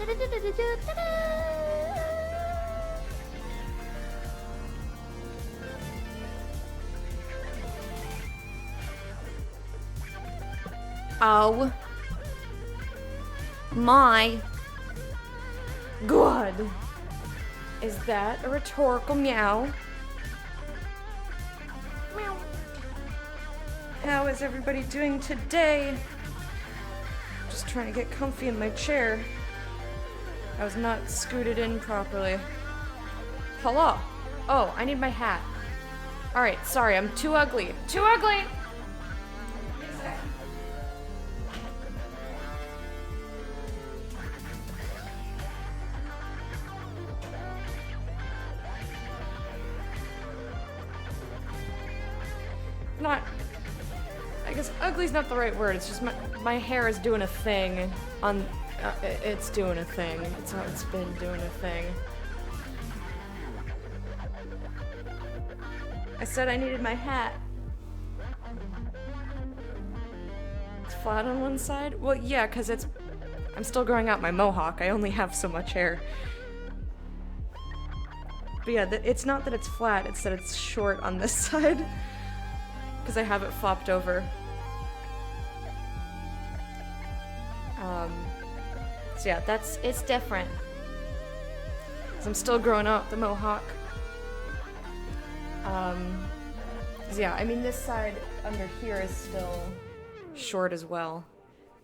Oh my god. Is that a rhetorical meow? Meow. How is everybody doing today? Just trying to get comfy in my chair. I was not scooted in properly. Hello. Oh, I need my hat. Alright, sorry, I'm too ugly. Too ugly! Not, I guess ugly's not the right word. It's just my hair is doing a thing on, it's doing a thing. It's been doing a thing. I said I needed my hat. It's flat on one side? Well, yeah, because I'm still growing out my mohawk. I only have so much hair. But yeah, it's not that it's flat, it's that it's short on this side. Because I have it flopped over. So yeah, it's different. Because I'm still growing out the mohawk. So yeah, I mean this side under here is still short as well.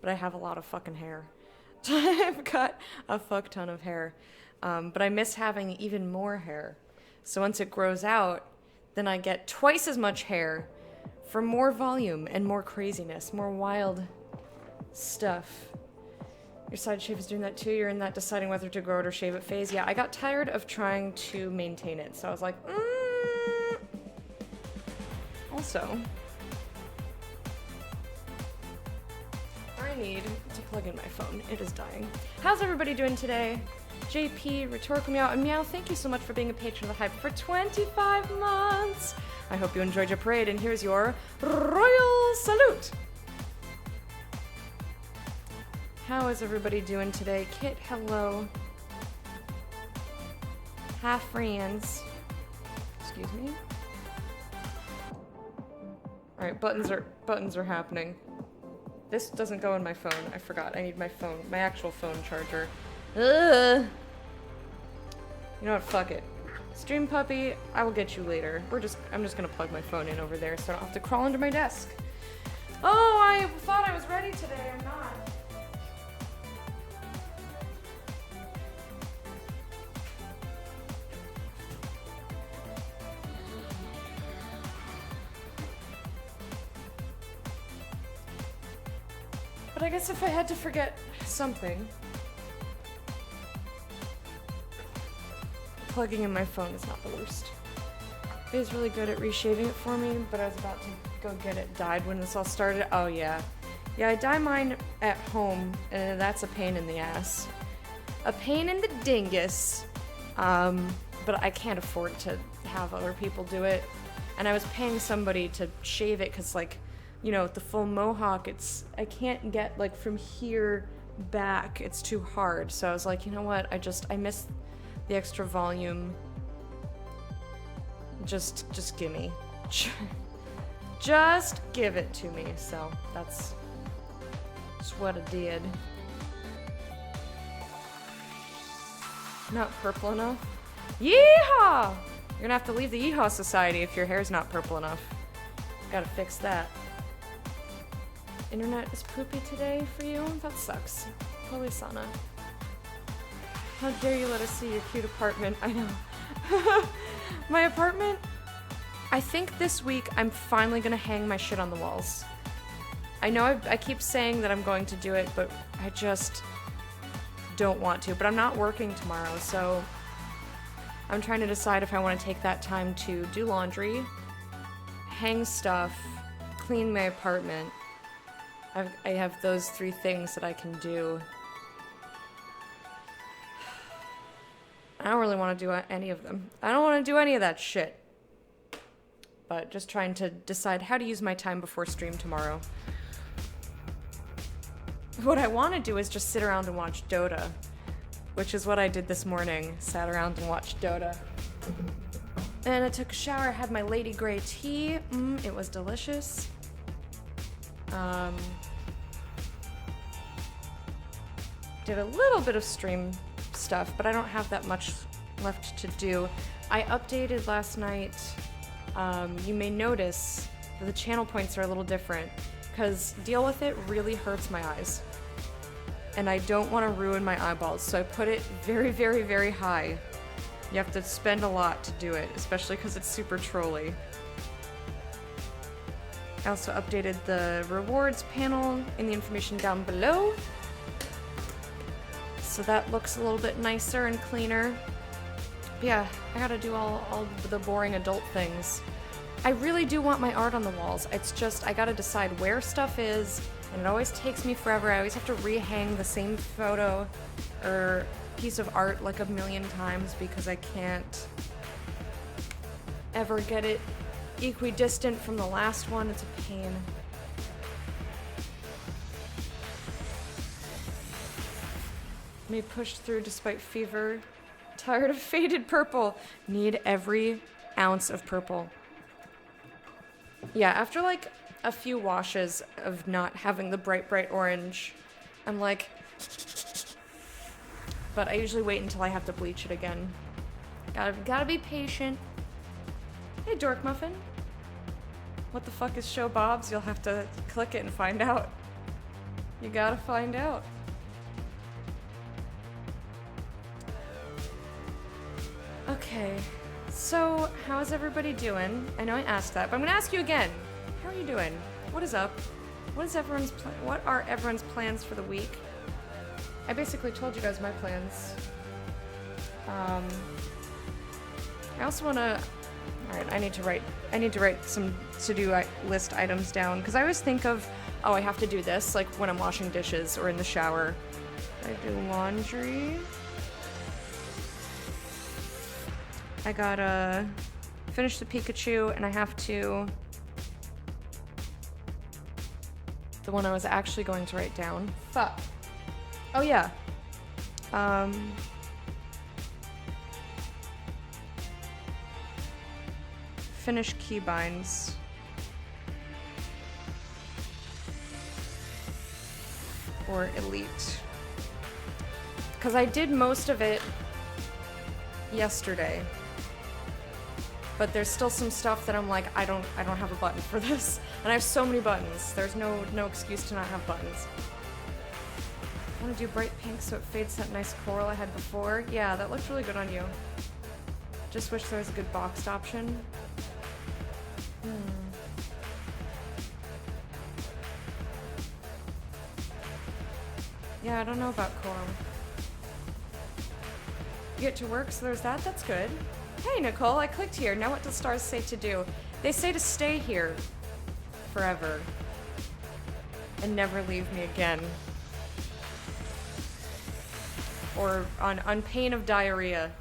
But I have a lot of fucking hair. I've got a fuck ton of hair. But I miss having even more hair. So once it grows out, then I get twice as much hair for more volume and more craziness, more wild stuff. Your side shave is doing that too? You're in that deciding whether to grow it or shave it phase? Yeah, I got tired of trying to maintain it, so I was like, Also, I need to plug in my phone. It is dying. How's everybody doing today? JP, Rhetorical Meow, and Meow, thank you so much for being a patron of the Hype for 25 months. I hope you enjoyed your parade, and here's your royal salute. How is everybody doing today? Kit, hello. Hi, friends. Excuse me. All right, buttons are happening. This doesn't go in my phone. I forgot. I need my phone, my actual phone charger. Ugh. You know what? Fuck it. Stream puppy, I will get you later. I'm just gonna plug my phone in over there so I don't have to crawl under my desk. Oh, I thought I was ready today. I'm not. But I guess if I had to forget something, plugging in my phone is not the worst. He's really good at reshaving it for me, but I was about to go get it dyed when this all started. Oh yeah. Yeah, I dye mine at home, and that's a pain in the ass. A pain in the dingus. But I can't afford to have other people do it. And I was paying somebody to shave it, because like, you know, the full mohawk, I can't get like from here back, it's too hard. So I was like, you know what, I miss the extra volume. Just gimme. Just give it to me. So that's what I did. Not purple enough? Yeehaw! You're gonna have to leave the Yeehaw Society if your hair's not purple enough. Gotta fix that. Internet is poopy today for you? That sucks. Holy Sana. How dare you let us see your cute apartment? I know. My apartment? I think this week I'm finally gonna hang my shit on the walls. I know I keep saying that I'm going to do it, but I just don't want to. But I'm not working tomorrow, so I'm trying to decide if I want to take that time to do laundry, hang stuff, clean my apartment. I have those 3 things that I can do. I don't really want to do any of them. I don't want to do any of that shit. But just trying to decide how to use my time before stream tomorrow. What I want to do is just sit around and watch Dota. which is what I did this morning. Sat around and watched Dota. And I took a shower, had my Lady Grey tea. It was delicious. Did a little bit of stream stuff, but I don't have that much left to do. I updated last night. You may notice that the channel points are a little different, because Deal With It really hurts my eyes. And I don't want to ruin my eyeballs, so I put it very, very, very high. You have to spend a lot to do it, especially because it's super trolly. I also updated the rewards panel in the information down below. So that looks a little bit nicer and cleaner. But yeah, I gotta do all the boring adult things. I really do want my art on the walls. It's just, I gotta decide where stuff is, and it always takes me forever. I always have to rehang the same photo or piece of art like a million times because I can't ever get it equidistant from the last one. It's a pain. Me pushed through despite fever. Tired of faded purple. Need every ounce of purple. Yeah, after like a few washes of not having the bright, bright orange, I'm like... But I usually wait until I have to bleach it again. Gotta be patient. Hey, Dork Muffin. What the fuck is Show Bob's? You'll have to click it and find out. You gotta find out. Okay, so how's everybody doing? I know I asked that, but I'm gonna ask you again. How are you doing? What is up? What are everyone's plans for the week? I basically told you guys my plans. I also wanna... Alright, I need to write some to-do list items down, because I always think of, oh, I have to do this, like when I'm washing dishes or in the shower. I do laundry. I gotta finish the Pikachu, and I have to... The one I was actually going to write down. Fuck. Oh, yeah. Finish keybinds. For Elite. Because I did most of it yesterday. But there's still some stuff that I'm like, I don't have a button for this. And I have so many buttons. There's no excuse to not have buttons. I want to do bright pink so it fades that nice coral I had before. Yeah, that looked really good on you. Just wish there was a good boxed option. Yeah, I don't know about coral. You get to work, so there's that. That's good. Hey, Nicole, I clicked here. Now what do stars say to do? They say to stay here forever and never leave me again. Or on pain of diarrhea.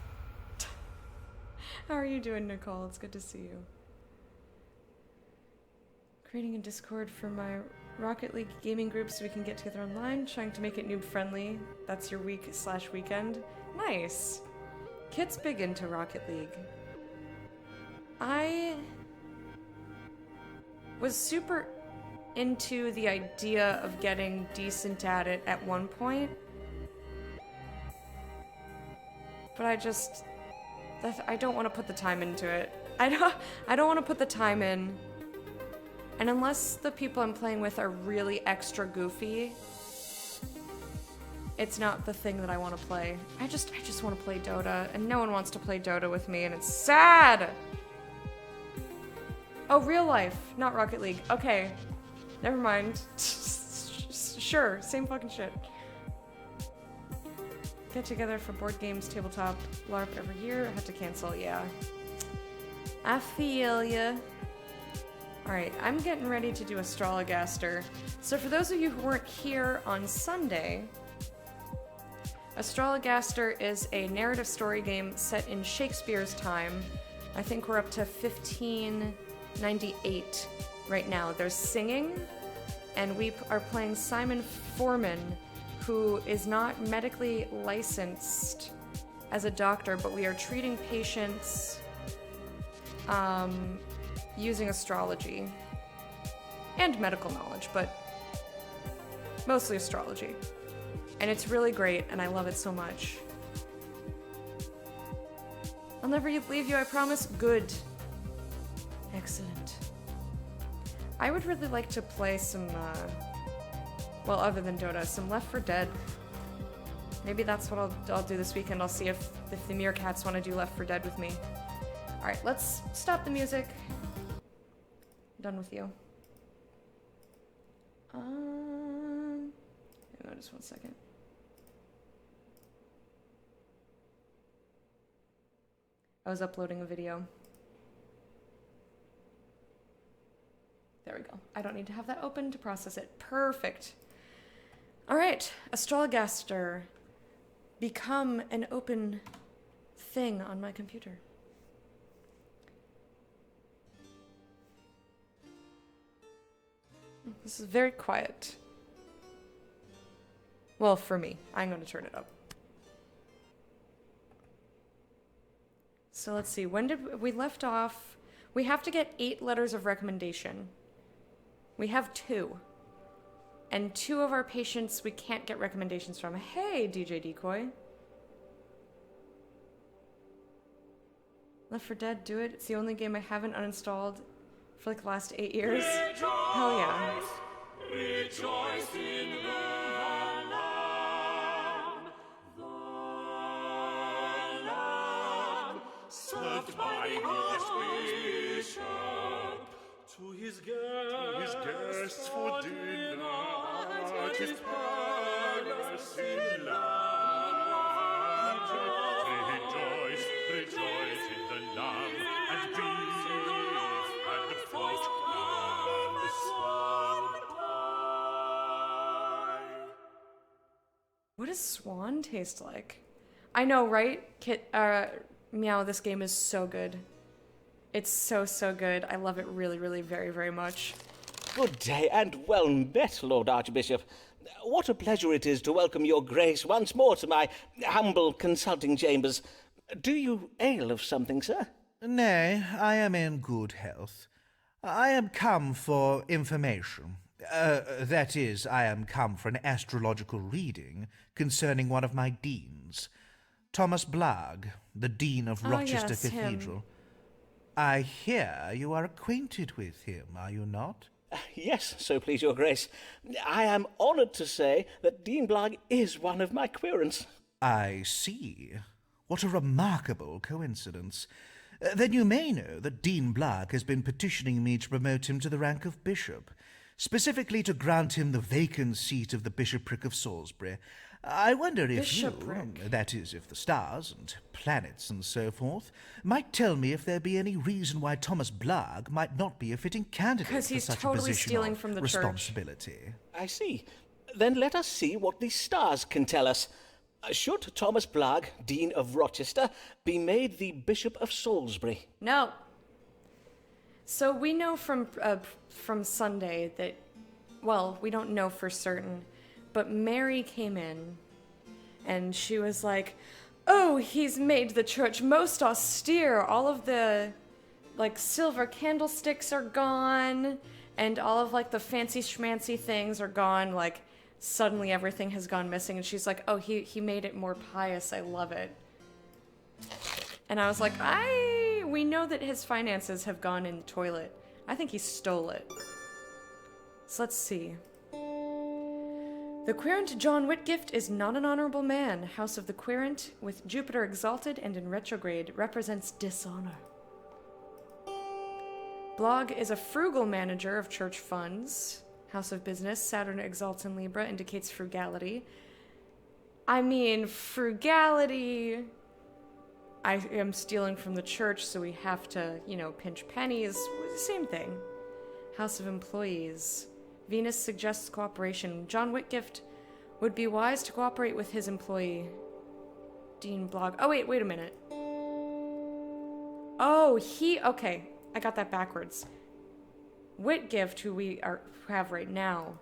How are you doing, Nicole? It's good to see you. Creating a Discord for my Rocket League gaming group so we can get together online. Trying to make it noob friendly. That's your week/weekend. Nice. Kit's big into Rocket League. I was super into the idea of getting decent at it at one point. But I don't want to put the time into it. I don't want to put the time in. And unless the people I'm playing with are really extra goofy, it's not the thing that I want to play. I just want to play Dota, and no one wants to play Dota with me, and it's sad! Oh, real life, not Rocket League. Okay, never mind. Sure, same fucking shit. Get together for board games, tabletop, LARP every year. I had to cancel, yeah. I feel ya. Alright, I'm getting ready to do Astrologaster. So for those of you who weren't here on Sunday, Astrologaster is a narrative story game set in Shakespeare's time. I think we're up to 1598 right now. There's singing, and we are playing Simon Foreman, who is not medically licensed as a doctor, but we are treating patients using astrology and medical knowledge, but mostly astrology. And it's really great, and I love it so much. I'll never leave you, I promise. Good. Excellent. I would really like to play some, well, other than Dota, some Left 4 Dead. Maybe that's what I'll do this weekend. I'll see if the Meerkats want to do Left 4 Dead with me. Alright, let's stop the music. Done with you. Hang on just 1 second. I was uploading a video. There we go. I don't need to have that open to process it. Perfect. All right, Astrologaster. Become an open thing on my computer. This is very quiet. Well, for me. I'm going to turn it up. So let's see, when did we left off? We have to get 8 letters of recommendation. We have 2. And 2 of our patients we can't get recommendations from. Hey, DJ Decoy. Left 4 Dead, do it. It's the only game I haven't uninstalled for like the last 8 years. Rejoice, hell yeah. Rejoice in the Lamb, served by the Archbishop, to his guests for dinner at his palace in love. Rejoice, rejoice in the Lamb, and beef, and fruit, and the swan pie. What does swan taste like? I know, right? Meow, this game is so good. It's so, so good. I love it really, really, very, very much. Good day and well met, Lord Archbishop. What a pleasure it is to welcome your grace once more to my humble consulting chambers. Do you ail of something, sir? Nay, I am in good health. I am come for information. That is, I am come for an astrological reading concerning one of my deans, Thomas Blagg, the Dean of Rochester Cathedral. Him. I hear you are acquainted with him, are you not? Yes, so please your grace. I am honoured to say that Dean Blagg is one of my querents. I see. What a remarkable coincidence. Then you may know that Dean Blagg has been petitioning me to promote him to the rank of bishop, specifically to grant him the vacant seat of the bishopric of Salisbury. I wonder if you, that is, if the stars and planets and so forth, might tell me if there be any reason why Thomas Blagg might not be a fitting candidate for such a position of responsibility. I see. Then let us see what the stars can tell us. Should Thomas Blagg, Dean of Rochester, be made the Bishop of Salisbury? No. So we know from Sunday that, well, we don't know for certain, but Mary came in, and she was like, oh, he's made the church most austere. All of the, like, silver candlesticks are gone, and all of, like, the fancy schmancy things are gone. Like, suddenly everything has gone missing, and she's like, oh, he made it more pious. I love it. And I was like, we know that his finances have gone in the toilet. I think he stole it. So let's see. The querent John Whitgift is not an honorable man. House of the querent, with Jupiter exalted and in retrograde, represents dishonor. Blagg is a frugal manager of church funds. House of business, Saturn exalts in Libra, indicates frugality. I mean, frugality. I am stealing from the church, so we have to, pinch pennies. Same thing. House of employees. Venus suggests cooperation. John Whitgift would be wise to cooperate with his employee, Dean Blagg. Oh, wait a minute. Oh, okay, I got that backwards. Whitgift, who we have right now,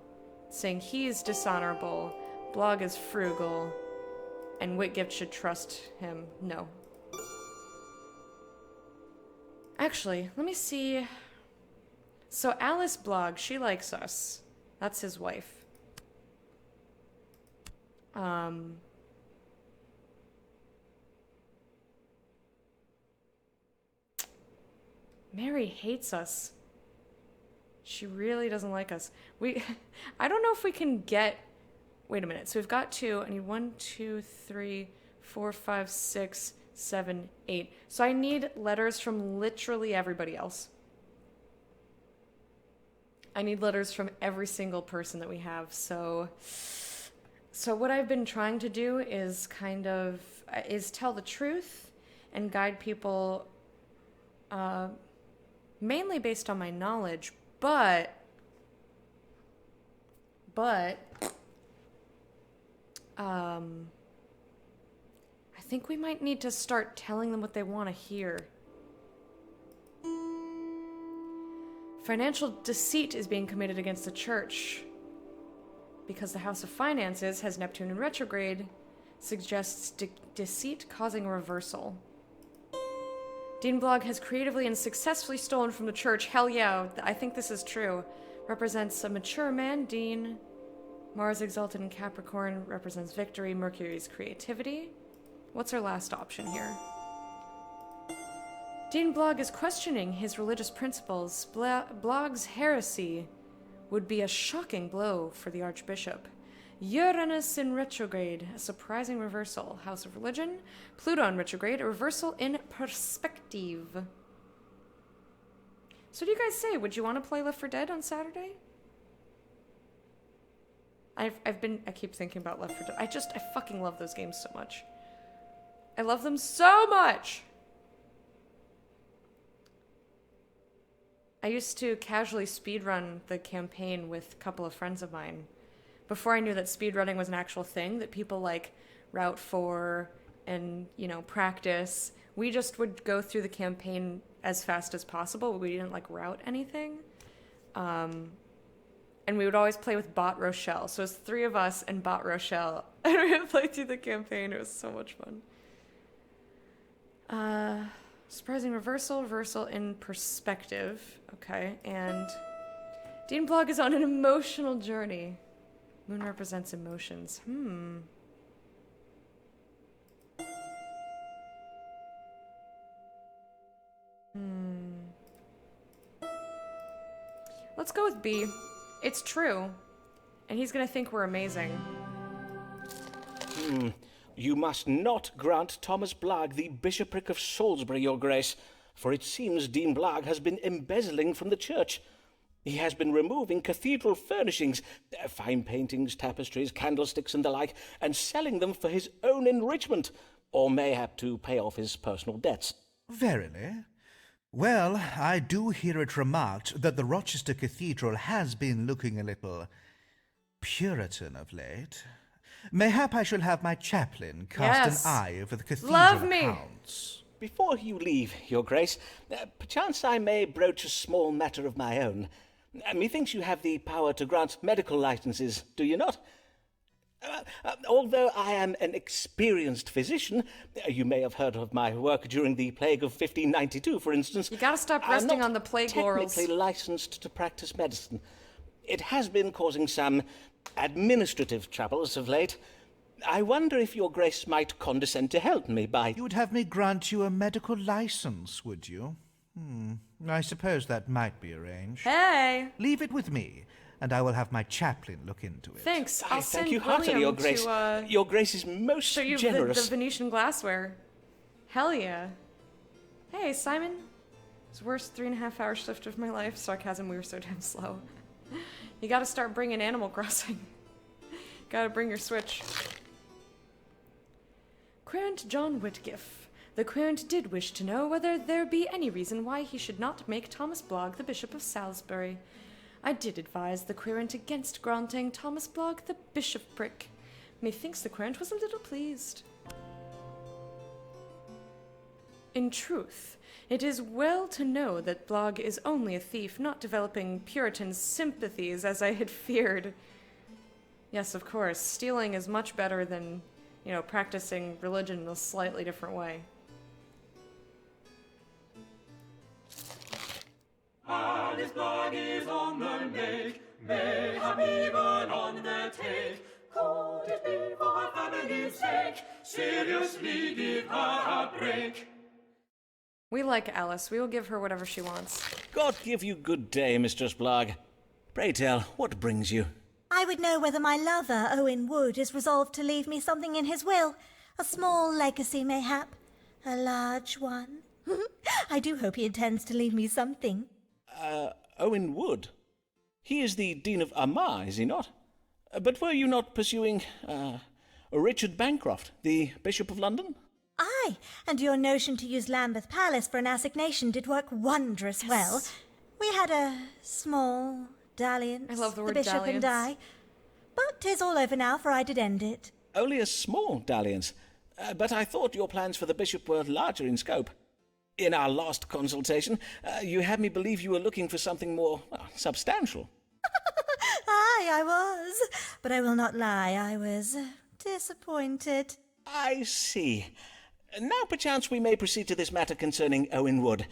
saying he is dishonorable, Blog is frugal, and Whitgift should trust him. No. Actually, let me see. So Alice Blog, she likes us. That's his wife. Mary hates us. She really doesn't like us. I don't know if we can get... Wait a minute. So we've got 2. I need 1, 2, 3, 4, 5, 6, 7, 8. So I need letters from literally everybody else. I need letters from every single person that we have. So what I've been trying to do is is tell the truth and guide people mainly based on my knowledge, but I think we might need to start telling them what they want to hear. Financial deceit is being committed against the church. Because the House of Finances has Neptune in retrograde, suggests deceit causing a reversal. Dean Blog has creatively and successfully stolen from the church. Hell yeah, I think this is true. Represents a mature man, Dean. Mars exalted in Capricorn represents victory. Mercury's creativity. What's our last option here? Dean Blog is questioning his religious principles. Blog's heresy would be a shocking blow for the Archbishop. Uranus in retrograde, a surprising reversal. House of Religion. Pluto in retrograde, a reversal in perspective. So what do you guys say? Would you want to play Left 4 Dead on Saturday? I keep thinking about Left 4 Dead. I fucking love those games so much. I love them so much! I used to casually speedrun the campaign with a couple of friends of mine. Before I knew that speedrunning was an actual thing, that people like route for and, practice. We just would go through the campaign as fast as possible. We didn't like route anything. And we would always play with Bot Rochelle. So it was 3 of us and Bot Rochelle. And we would play through the campaign. It was so much fun. Surprising reversal in perspective. Okay, and Dean Blog is on an emotional journey. Moon represents emotions. Let's go with B. It's true. And he's gonna think we're amazing. You must not grant Thomas Blagg the bishopric of Salisbury, Your Grace, for it seems Dean Blagg has been embezzling from the church. He has been removing cathedral furnishings, fine paintings, tapestries, candlesticks and the like, and selling them for his own enrichment, or mayhap to pay off his personal debts. Verily? Well, I do hear it remarked that the Rochester Cathedral has been looking a little Puritan of late. Mayhap I shall have my chaplain cast an eye over the cathedral accounts. Before you leave, Your Grace, perchance I may broach a small matter of my own. Methinks you have the power to grant medical licenses, do you not? Although I am an experienced physician, you may have heard of my work during the plague of 1592, for instance. You gotta stop resting on the plague laurels. I'm not technically licensed to practice medicine. It has been causing some administrative troubles of late. I wonder if Your Grace might condescend to help me by... You would have me grant you a medical license, would you? I suppose that might be arranged. Hey! Leave it with me, and I will have my chaplain look into it. Thanks. I'll send thank you heartily, Your William Grace. Your Grace is most show you generous. the Venetian glassware. Hell yeah. Hey, Simon. It's the worst 3.5-hour shift of my life. Sarcasm, we were so damn slow. You gotta start bringing Animal Crossing. Gotta bring your Switch. Querent John Whitgift. The querent did wish to know whether there be any reason why he should not make Thomas Blogg the Bishop of Salisbury. I did advise the querent against granting Thomas Blogg the bishopric. Methinks the querent was a little pleased. In truth, it is well to know that Blogg is only a thief, not developing Puritan sympathies as I had feared. Yes, of course. Stealing is much better than, practicing religion in a slightly different way. Alice Blogg is on the make, mayhap even on the take. Could it be for her family's sake? Seriously, give her a break. We like Alice. We will give her whatever she wants. God give you good day, Mistress Blogg. Pray tell, what brings you? I would know whether my lover, Owen Wood, is resolved to leave me something in his will. A small legacy, mayhap. A large one. I do hope he intends to leave me something. Owen Wood? He is the Dean of Armagh, is he not? But were you not pursuing, Richard Bancroft, the Bishop of London? Aye, and your notion to use Lambeth Palace for an assignation did work wondrous well. We had a small dalliance, I love the word bishop dalliance. and I. But 'tis all over now, for I did end it. Only a small dalliance. But I thought your plans for the bishop were larger in scope. In our last consultation, you had me believe you were looking for something more substantial. Aye, I was. But I will not lie, I was disappointed. I see. Now perchance we may proceed to this matter concerning Owen Wood.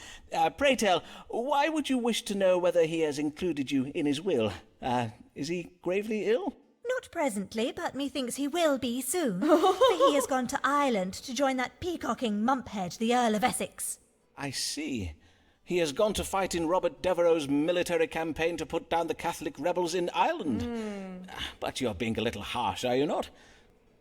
Pray tell, why would you wish to know whether he has included you in his will? Is he gravely ill? Not presently, but methinks he will be soon. For he has gone to Ireland to join that peacocking mumphead, the Earl of Essex. I see. He has gone to fight in Robert Devereux's military campaign to put down the Catholic rebels in Ireland. But you're being a little harsh, are you not?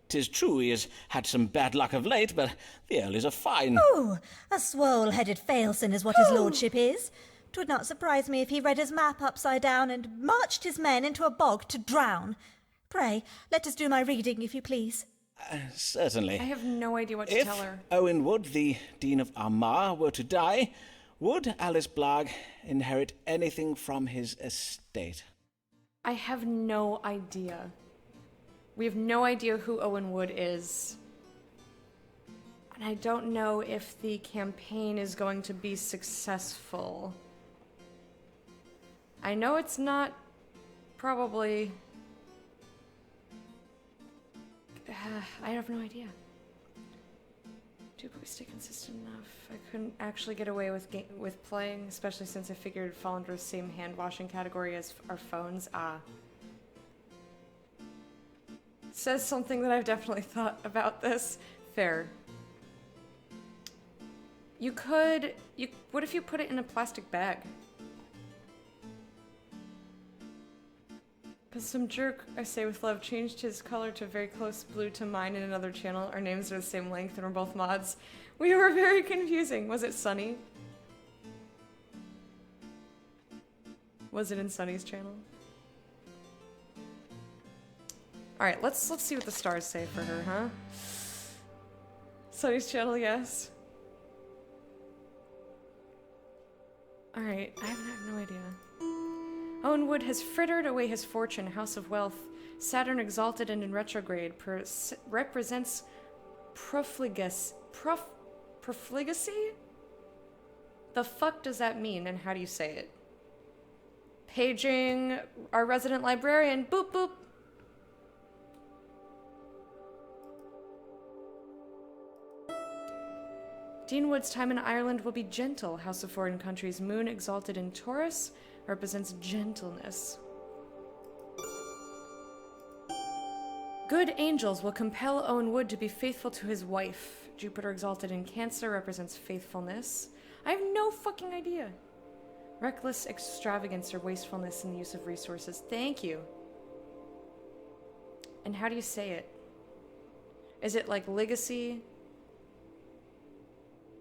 'Tis true he has had some bad luck of late, but the Earl is a fine... Oh, a swole-headed failson is what his lordship is. 'Twould not surprise me if he read his map upside down and marched his men into a bog to drown. Pray, let us do my reading, if you please. Certainly. I have no idea what to If tell her. Owen Wood, the Dean of Armagh, were to die, would Alice Blogg inherit anything from his estate? I have no idea. We have no idea who Owen Wood is. And I don't know if the campaign is going to be successful. I know it's not probably... I have no idea. But we stay consistent enough. I couldn't actually get away with playing, especially since I figured it'd fall under the same hand-washing category as our phones. Says something that I've definitely thought about this. Fair. What if you put it in a plastic bag? Because some jerk, I say with love, changed his color to very close blue to mine in another channel. Our names are the same length and we're both mods. We were very confusing. Was it Sunny? Was it in Sunny's channel? Alright, let's see what the stars say for her, huh? Sunny's channel, yes. Alright, I have no idea. Owen Wood has frittered away his fortune, house of wealth. Saturn exalted and in retrograde represents profligacy? The fuck does that mean and how do you say it? Paging our resident librarian. Boop boop. Dean Wood's time in Ireland will be gentle. House of Foreign Countries. Moon exalted in Taurus represents gentleness. Good angels will compel Owen Wood to be faithful to his wife. Jupiter exalted in Cancer represents faithfulness. I have no fucking idea. Reckless extravagance or wastefulness in the use of resources. Thank you. And how do you say it? Is it like legacy?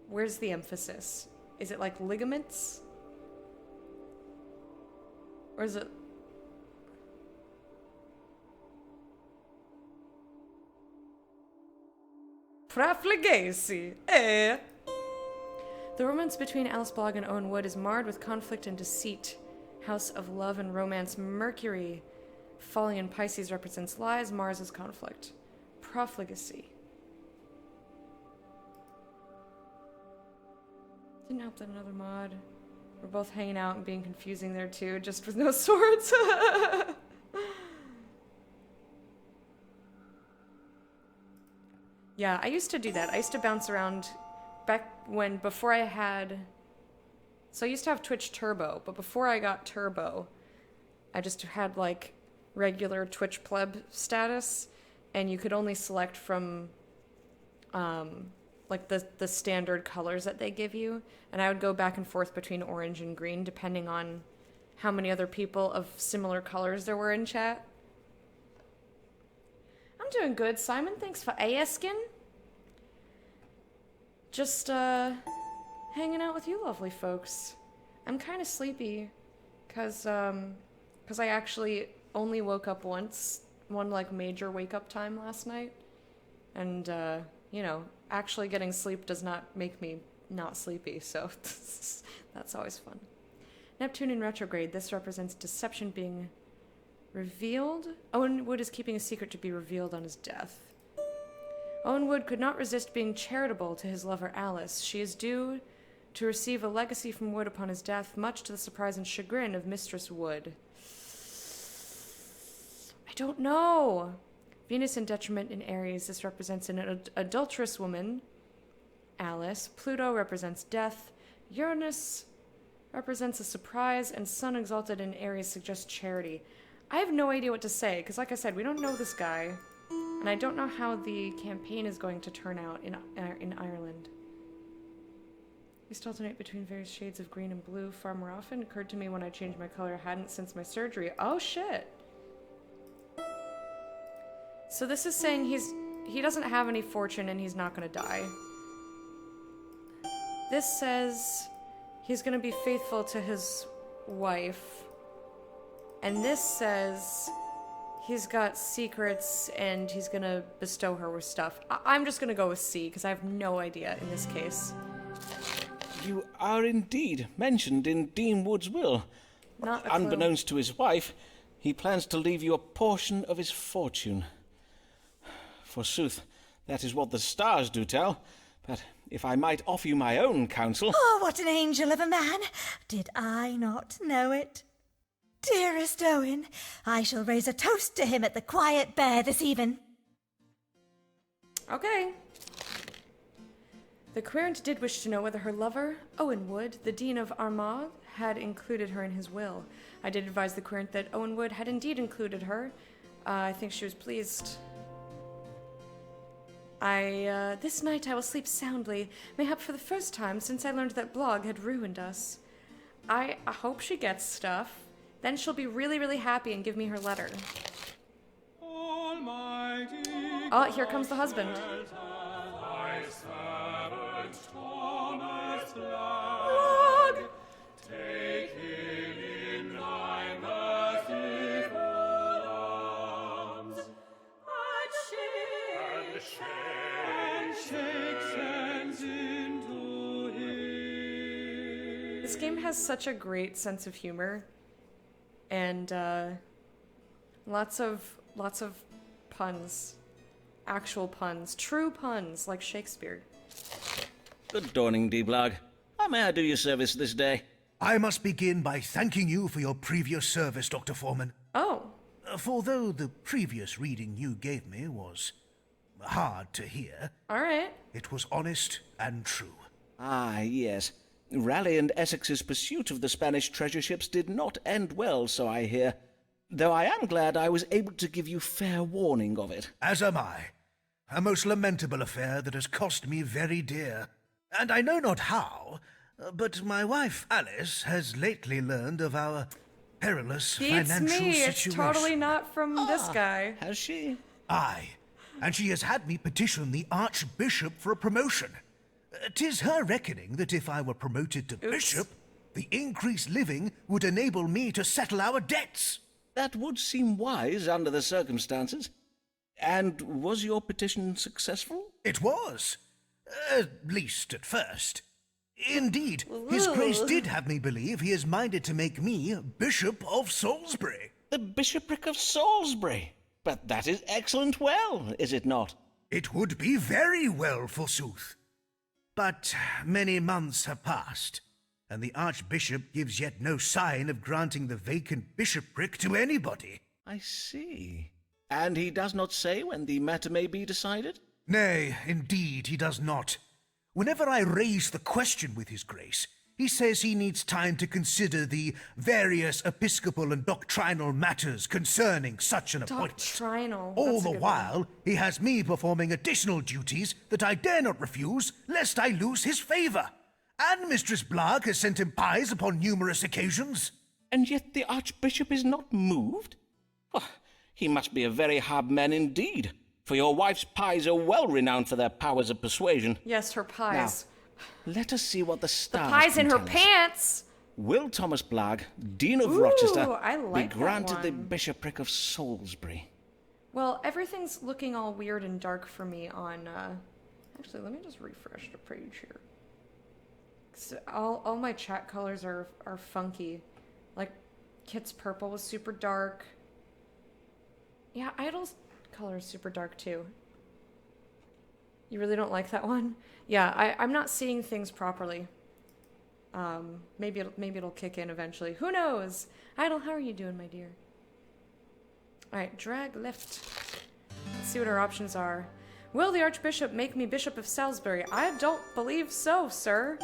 Where's the emphasis? Is it like ligaments? Or is it... Profligacy, eh? The romance between Alice Blogg and Owen Wood is marred with conflict and deceit. House of love and romance, Mercury. Falling in Pisces represents lies, Mars is conflict. Profligacy. Didn't help that another mod. We're both hanging out and being confusing there too, just with no swords. Yeah, I used to do that. I used to bounce around before I had... So I used to have Twitch Turbo, but before I got Turbo, I just had, like, regular Twitch pleb status, and you could only select from, like, the standard colors that they give you, and I would go back and forth between orange and green, depending on how many other people of similar colors there were in chat. I'm doing good, Simon. Thanks for asking. Just, hanging out with you lovely folks. I'm kind of sleepy, because I actually only woke up once, one, like, major wake-up time last night. And, you know, actually getting sleep does not make me not sleepy, so that's always fun. Neptune in retrograde. This represents deception being revealed. Owen Wood is keeping a secret to be revealed on his death. Owen Wood could not resist being charitable to his lover Alice. She is due to receive a legacy from Wood upon his death, much to the surprise and chagrin of Mistress Wood. I don't know. Venus in detriment in Aries. This represents an adulterous woman, Alice. Pluto represents death. Uranus represents a surprise, and Sun exalted in Aries suggests charity. I have no idea what to say, because like I said, we don't know this guy, and I don't know how the campaign is going to turn out in Ireland. I used to alternate between various shades of green and blue far more often. It occurred to me when I changed my color. I hadn't since my surgery. Oh, shit. So this is saying he doesn't have any fortune and he's not going to die. This says he's going to be faithful to his wife. And this says he's got secrets and he's going to bestow her with stuff. I'm just going to go with C because I have no idea in this case. You are indeed mentioned in Dean Wood's will. Not a clue. Unbeknownst to his wife, he plans to leave you a portion of his fortune. Forsooth, that is what the stars do tell. But if I might offer you my own counsel... Oh, what an angel of a man! Did I not know it? Dearest Owen, I shall raise a toast to him at the Quiet Bear this even. Okay. The querent did wish to know whether her lover, Owen Wood, the Dean of Armagh, had included her in his will. I did advise the querent that Owen Wood had indeed included her. I think she was pleased. This night I will sleep soundly, mayhap for the first time since I learned that Blog had ruined us. I hope she gets stuff. Then she'll be really, really happy and give me her letter. Almighty Oh, here comes the husband. thy servant Thomas Blog, take him in thy merciful arms, and shake sense into him. This game has such a great sense of humor. And lots of puns. Actual puns. True puns, like Shakespeare. Good dawning, D-Blog. How may I do you service this day? I must begin by thanking you for your previous service, Dr. Foreman. Oh. For though the previous reading you gave me was hard to hear, Alright. it was honest and true. Ah, yes. Raleigh and Essex's pursuit of the Spanish treasure ships did not end well, so I hear. Though I am glad I was able to give you fair warning of it. As am I. A most lamentable affair that has cost me very dear. And I know not how, but my wife Alice has lately learned of our perilous Beats financial me. situation. It's totally not from this guy. Has she? Aye, and she has had me petition the Archbishop for a promotion. 'Tis her reckoning that if I were promoted to bishop, the increased living would enable me to settle our debts. That would seem wise under the circumstances. And was your petition successful? It was. At least at first. Indeed, His Grace did have me believe he is minded to make me Bishop of Salisbury. The bishopric of Salisbury. But that is excellent well, is it not? It would be very well, forsooth. But many months have passed, and the Archbishop gives yet no sign of granting the vacant bishopric to anybody. I see. And he does not say when the matter may be decided? Nay, indeed he does not. Whenever I raise the question with his grace, he says he needs time to consider the various episcopal and doctrinal matters concerning such an appointment. Doctrinal. All That's a the good while, he has me performing additional duties that I dare not refuse, lest I lose his favour. And Mistress Blarg has sent him pies upon numerous occasions. And yet the Archbishop is not moved? Oh, he must be a very hard man indeed, for your wife's pies are well renowned for their powers of persuasion. Yes, her pies. Let us see what the The stars pies can in her tell us. pants! Will Thomas Blarg, Dean of Ooh, Rochester, I like be that granted the one. bishopric of Salisbury? Well, everything's looking all weird and dark for me on, Actually, let me just refresh the page here. So all my chat colors are funky. Like, Kit's purple was super dark. Yeah, Idol's color is super dark too. You really don't like that one? Yeah, I'm not seeing things properly. Maybe it'll kick in eventually. Who knows? Idol, how are you doing, my dear? Alright, drag left. Let's see what our options are. Will the Archbishop make me Bishop of Salisbury? I don't believe so, sir.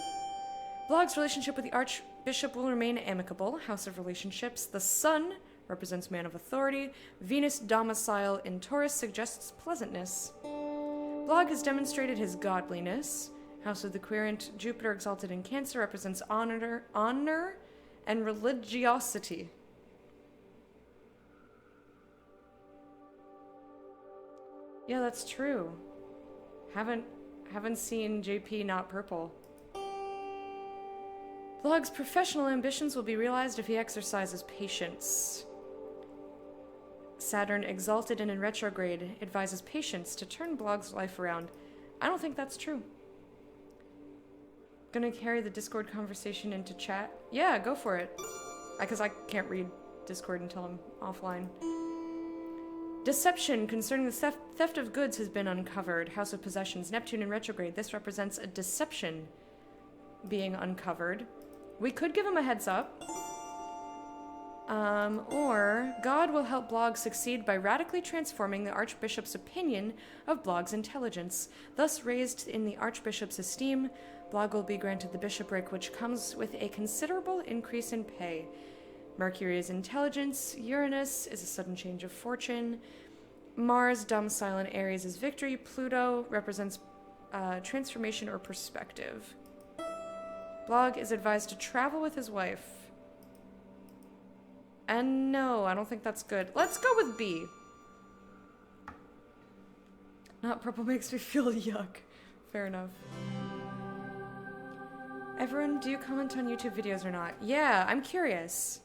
Blog's relationship with the Archbishop will remain amicable. House of Relationships. The Sun represents man of authority. Venus domicile in Taurus suggests pleasantness. Blog has demonstrated his godliness. House of the Querent. Jupiter exalted in Cancer represents honor and religiosity. Yeah, that's true. Haven't seen JP not purple. Blog's professional ambitions will be realized if he exercises patience. Saturn, exalted and in retrograde, advises patience to turn Blog's life around. I don't think that's true. Gonna carry the Discord conversation into chat? Yeah, go for it. Because I can't read Discord until I'm offline. Deception concerning the theft of goods has been uncovered. House of Possessions, Neptune in retrograde. This represents a deception being uncovered. We could give him a heads up. Or God will help Blog succeed by radically transforming the Archbishop's opinion of Blog's intelligence. Thus raised in the Archbishop's esteem, Blog will be granted the bishopric, which comes with a considerable increase in pay. Mercury is intelligence, Uranus is a sudden change of fortune, Mars, domicile in Aries, is victory, Pluto represents transformation or perspective. Blog is advised to travel with his wife. And no, I don't think that's good. Let's go with B. Not purple makes me feel yuck. Fair enough. Everyone, do you comment on YouTube videos or not? Yeah, I'm curious.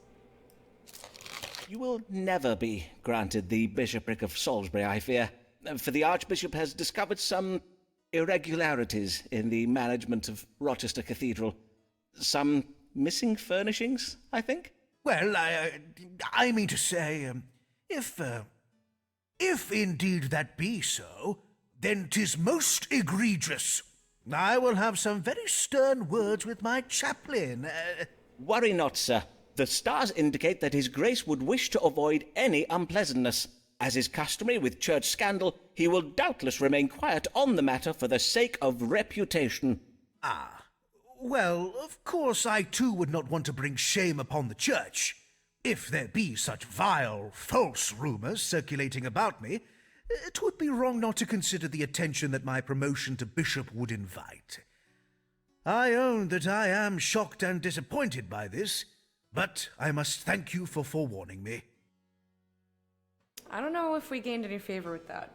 You will never be granted the bishopric of Salisbury, I fear, for the Archbishop has discovered some irregularities in the management of Rochester Cathedral. Some missing furnishings, I think? Well, I mean to say, if indeed that be so, then 'tis most egregious. I will have some very stern words with my chaplain. Worry not, sir. The stars indicate that His Grace would wish to avoid any unpleasantness. As is customary with church scandal, he will doubtless remain quiet on the matter for the sake of reputation. Ah, well, of course I too would not want to bring shame upon the church. If there be such vile, false rumours circulating about me, it would be wrong not to consider the attention that my promotion to bishop would invite. I own that I am shocked and disappointed by this, but I must thank you for forewarning me. I don't know if we gained any favor with that.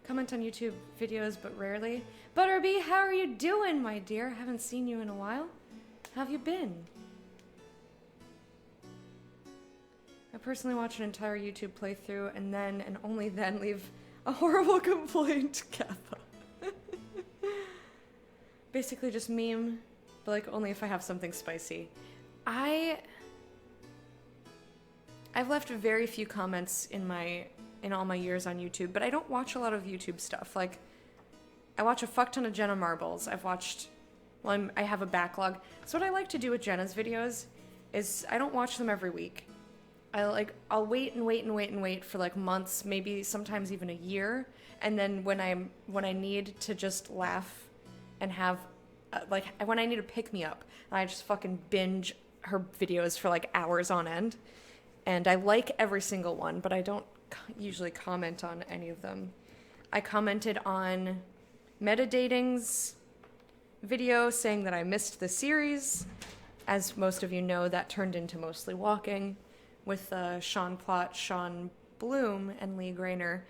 Comment on YouTube videos, but rarely. Butterbee, how are you doing, my dear? Haven't seen you in a while. How have you been? I personally watch an entire YouTube playthrough and then, and only then, leave a horrible complaint, Kappa. Basically just meme, but like only if I have something spicy. I've left very few comments in all my years on YouTube, but I don't watch a lot of YouTube stuff. Like, I watch a fuck ton of Jenna Marbles. I have a backlog. So what I like to do with Jenna's videos is I don't watch them every week. I'll wait and wait and wait and wait for like months, maybe sometimes even a year, and then when I need to just laugh and have when I need to pick me up, I just fucking binge her videos for like hours on end. And I like every single one, but I don't usually comment on any of them. I commented on Metadating's video saying that I missed the series. As most of you know, that turned into Mostly Walking with Sean Plott, Sean Bloom, and Lee Grainer.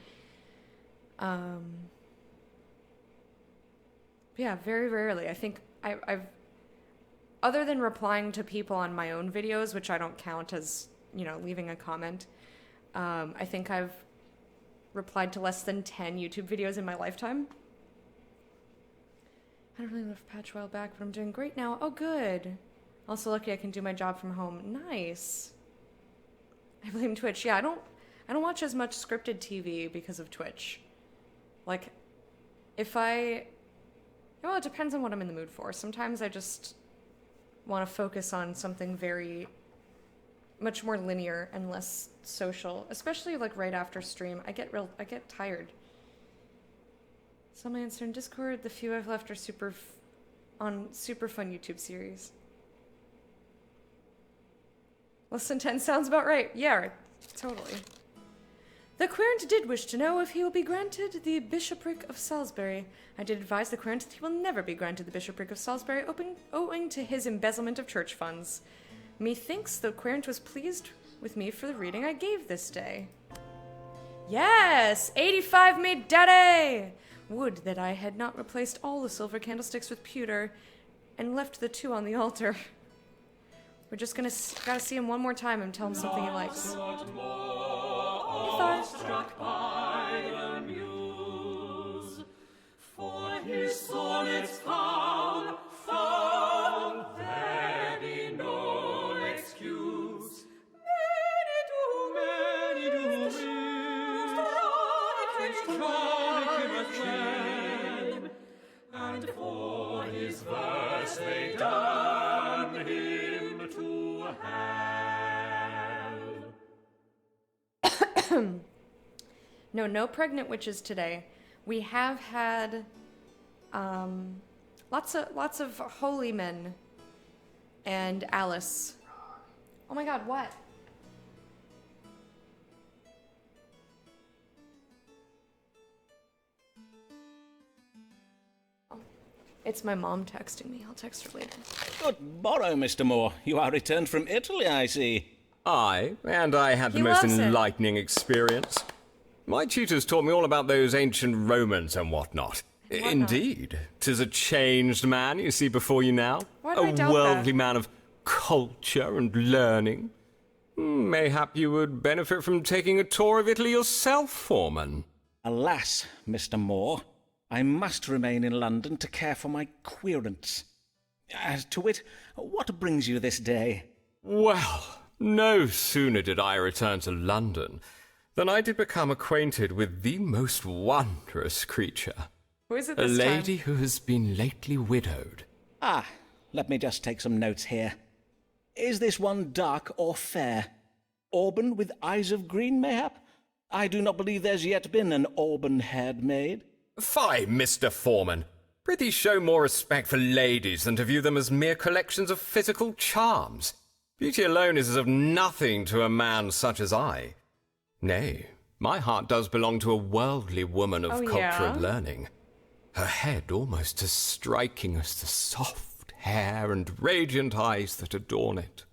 Yeah, very rarely. I think I've, other than replying to people on my own videos, which I don't count as, leaving a comment, I think I've replied to less than 10 YouTube videos in my lifetime. I don't really left Patch a while back, but I'm doing great now. Oh, good. Also lucky I can do my job from home. Nice. I blame Twitch. Yeah, I don't watch as much scripted TV because of Twitch. Like, it depends on what I'm in the mood for. Sometimes I just want to focus on something very much more linear and less social, especially like right after stream. I get tired. Some answer in Discord. The few I've left are super fun YouTube series. Less than 10 sounds about right. Yeah, totally. The querent did wish to know if he will be granted the bishopric of Salisbury. I did advise the querent that he will never be granted the bishopric of Salisbury owing to his embezzlement of church funds. Methinks the querent was pleased with me for the reading I gave this day. Yes! 85 me daddy! Would that I had not replaced all the silver candlesticks with pewter and left the 2 on the altar. We're just gotta see him one more time and tell him something he likes. Struck by the muse, for his sonnets found there be no excuse. Many do strike him as well, and for his verse they damn him to hell. No pregnant witches today. We have had lots of holy men and Alice. Oh my god, what? Oh, it's my mom texting me. I'll text her later. Good morrow, Mr. Moore. You are returned from Italy, I see. Aye, and I had the most enlightening experience. My tutors taught me all about those ancient Romans and whatnot. Indeed, 'tis a changed man you see before you now. A worldly man of culture and learning. Mayhap you would benefit from taking a tour of Italy yourself, Foreman. Alas, Mr. Moore, I must remain in London to care for my querents. To wit, what brings you this day? Well, no sooner did I return to London than I did become acquainted with the most wondrous creature. Who is it this time? A lady time? who has been lately widowed. Ah, let me just take some notes here. Is this one dark or fair? Auburn with eyes of green, mayhap? I do not believe there's yet been an auburn-haired maid. Fie, Mr. Foreman. Prithee show more respect for ladies than to view them as mere collections of physical charms. Beauty alone is of nothing to a man such as I. Nay, my heart does belong to a worldly woman of culture and learning. Her head almost as striking as the soft hair and radiant eyes that adorn it.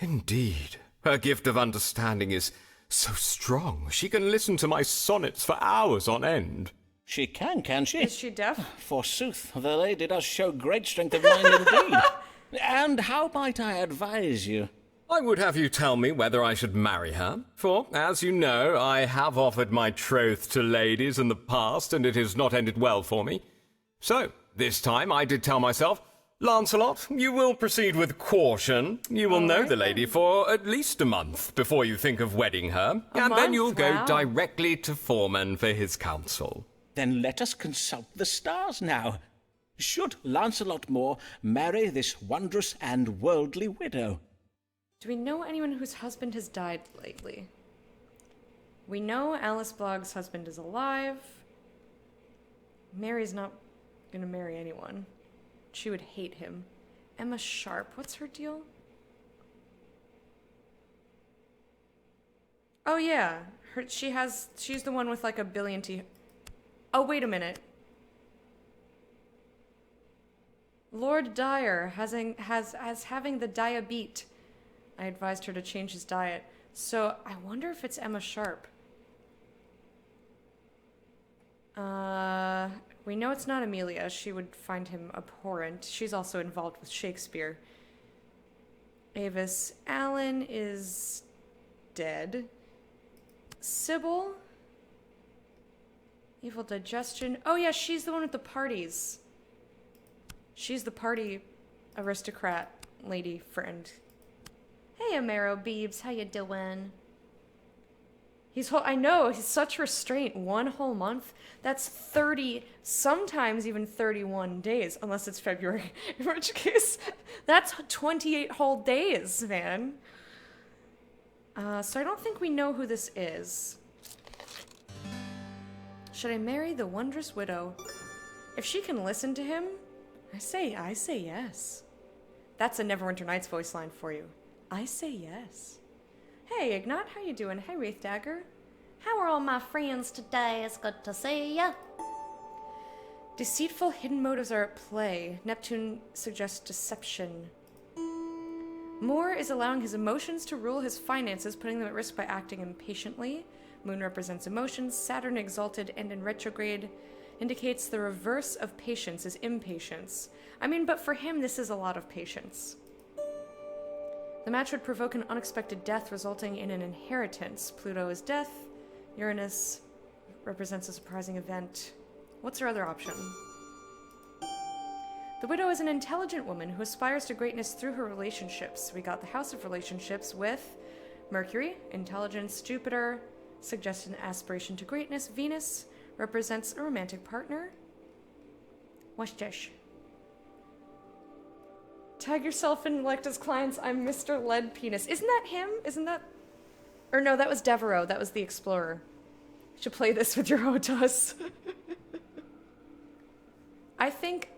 Indeed, her gift of understanding is so strong she can listen to my sonnets for hours on end. She can she? Is she deaf? Forsooth, the lady does show great strength of mind indeed. And how might I advise you? I would have you tell me whether I should marry her, for, as you know, I have offered my troth to ladies in the past, and it has not ended well for me. So, this time I did tell myself, Lancelot, you will proceed with caution. You will know the lady for at least a month before you think of wedding her, and then you'll go directly to Foreman for his counsel. Then let us consult the stars now. Should Lancelot Moore marry this wondrous and worldly widow? Do we know anyone whose husband has died lately? We know Alice Blogg's husband is alive. Mary's not gonna marry anyone. She would hate him. Emma Sharp, what's her deal? Oh yeah, she's the one with like a billion Oh, wait a minute. Lord Dyer has having the diabetes. I advised her to change his diet. So I wonder if it's Emma Sharp. We know it's not Amelia. She would find him abhorrent. She's also involved with Shakespeare. Avis Allen is dead. Sybil? Evil Digestion. Oh yeah, she's the one with the parties. She's the party aristocrat lady friend. Hey, Amaro Beebs, how you doing? I know, he's such restraint. 1 whole month? That's 30, sometimes even 31 days, unless it's February. In which case, that's 28 whole days, man. So I don't think we know who this is. Should I marry the wondrous widow? If she can listen to him, I say yes. That's a Neverwinter Nights voice line for you. I say yes. Hey, Ignat, how you doing? Hey, Wraith Dagger. How are all my friends today? It's good to see ya. Deceitful hidden motives are at play. Neptune suggests deception. Moore is allowing his emotions to rule his finances, putting them at risk by acting impatiently. Moon represents emotions. Saturn, exalted and in retrograde, indicates the reverse of patience is impatience. I mean, but for him, this is a lot of patience. The match would provoke an unexpected death, resulting in an inheritance. Pluto is death. Uranus represents a surprising event. What's her other option? The widow is an intelligent woman who aspires to greatness through her relationships. We got the House of Relationships with Mercury, intelligence. Jupiter suggests an aspiration to greatness. Venus represents a romantic partner. What's this? Tag yourself and elect as clients. I'm Mr. Lead Penis. Isn't that him? Isn't that... Or no, that was Devereaux. That was the Explorer. You should play this with your Hotas. I think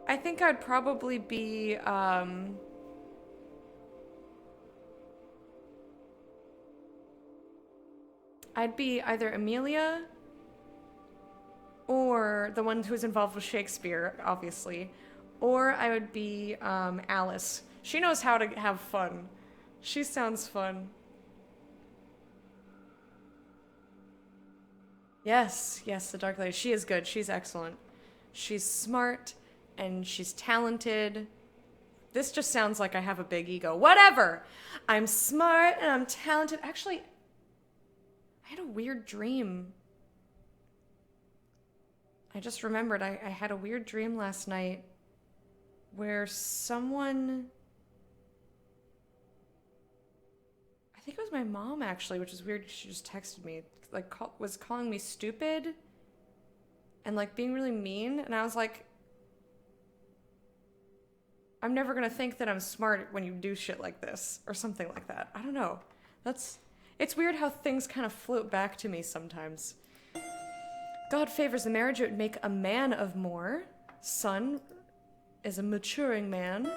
I'd probably be, I'd be either Amelia or the one who's involved with Shakespeare, obviously. Or I would be Alice. She knows how to have fun. She sounds fun. Yes, the Dark Lady. She is good. She's excellent. She's smart and she's talented. This just sounds like I have a big ego. Whatever! I'm smart and I'm talented. Actually, I had a weird dream. I just remembered I had a weird dream last night where someone, I think it was my mom actually, which is weird. She just texted me, like was calling me stupid and like being really mean. And I was like, I'm never gonna think that I'm smart when you do shit like this or something like that. I don't know. It's weird how things kind of float back to me sometimes. God favors the marriage. It would make a man of Moore. Sun is a maturing man.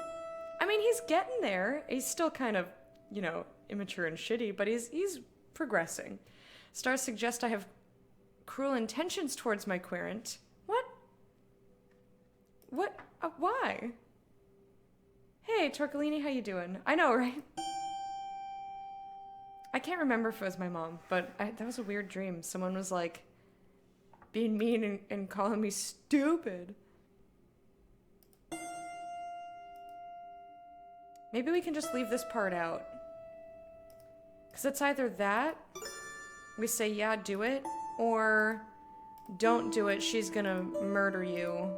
I mean, he's getting there. He's still kind of, immature and shitty, but he's progressing. Stars suggest I have cruel intentions towards my querent. What? Why? Hey, Torcellini, how you doing? I know, right? I can't remember if it was my mom, but that was a weird dream. Someone was like being mean and calling me stupid. Maybe we can just leave this part out. Because it's either that, we say, yeah, do it, or don't do it, she's gonna murder you,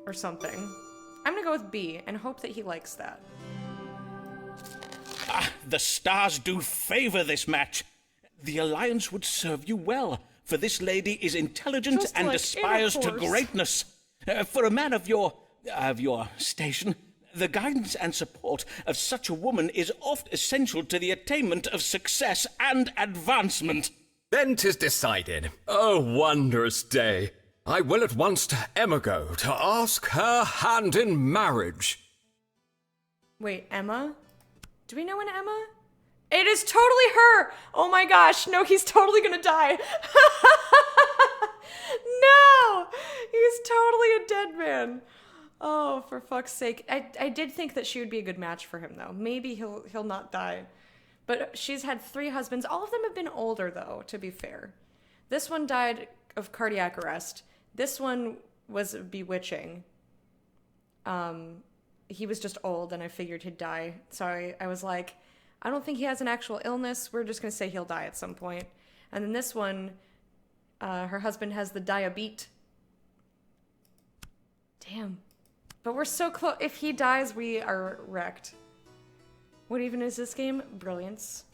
or something. I'm gonna go with B, and hope that he likes that. The stars do favor this match. The alliance would serve you well, for this lady is intelligent Just and like aspires to intercourse. greatness. For a man of your station, The guidance and support of such a woman is oft essential to the attainment of success and advancement. Then 'tis decided. O wondrous day! I will at once to Emma go to ask her hand in marriage. Wait, Emma? Do we know an Emma? It is totally her! Oh my gosh, no, he's totally gonna die. No! He's totally a dead man. Oh, for fuck's sake. I did think that she would be a good match for him, though. Maybe he'll not die. But she's had 3 husbands. All of them have been older, though, to be fair. This one died of cardiac arrest. This one was bewitching. He was just old, and I figured he'd die. So I was like, I don't think he has an actual illness. We're just going to say he'll die at some point. And then this one, her husband has the diabetes. Damn. But we're so close. If he dies, we are wrecked. What even is this game? Brilliance.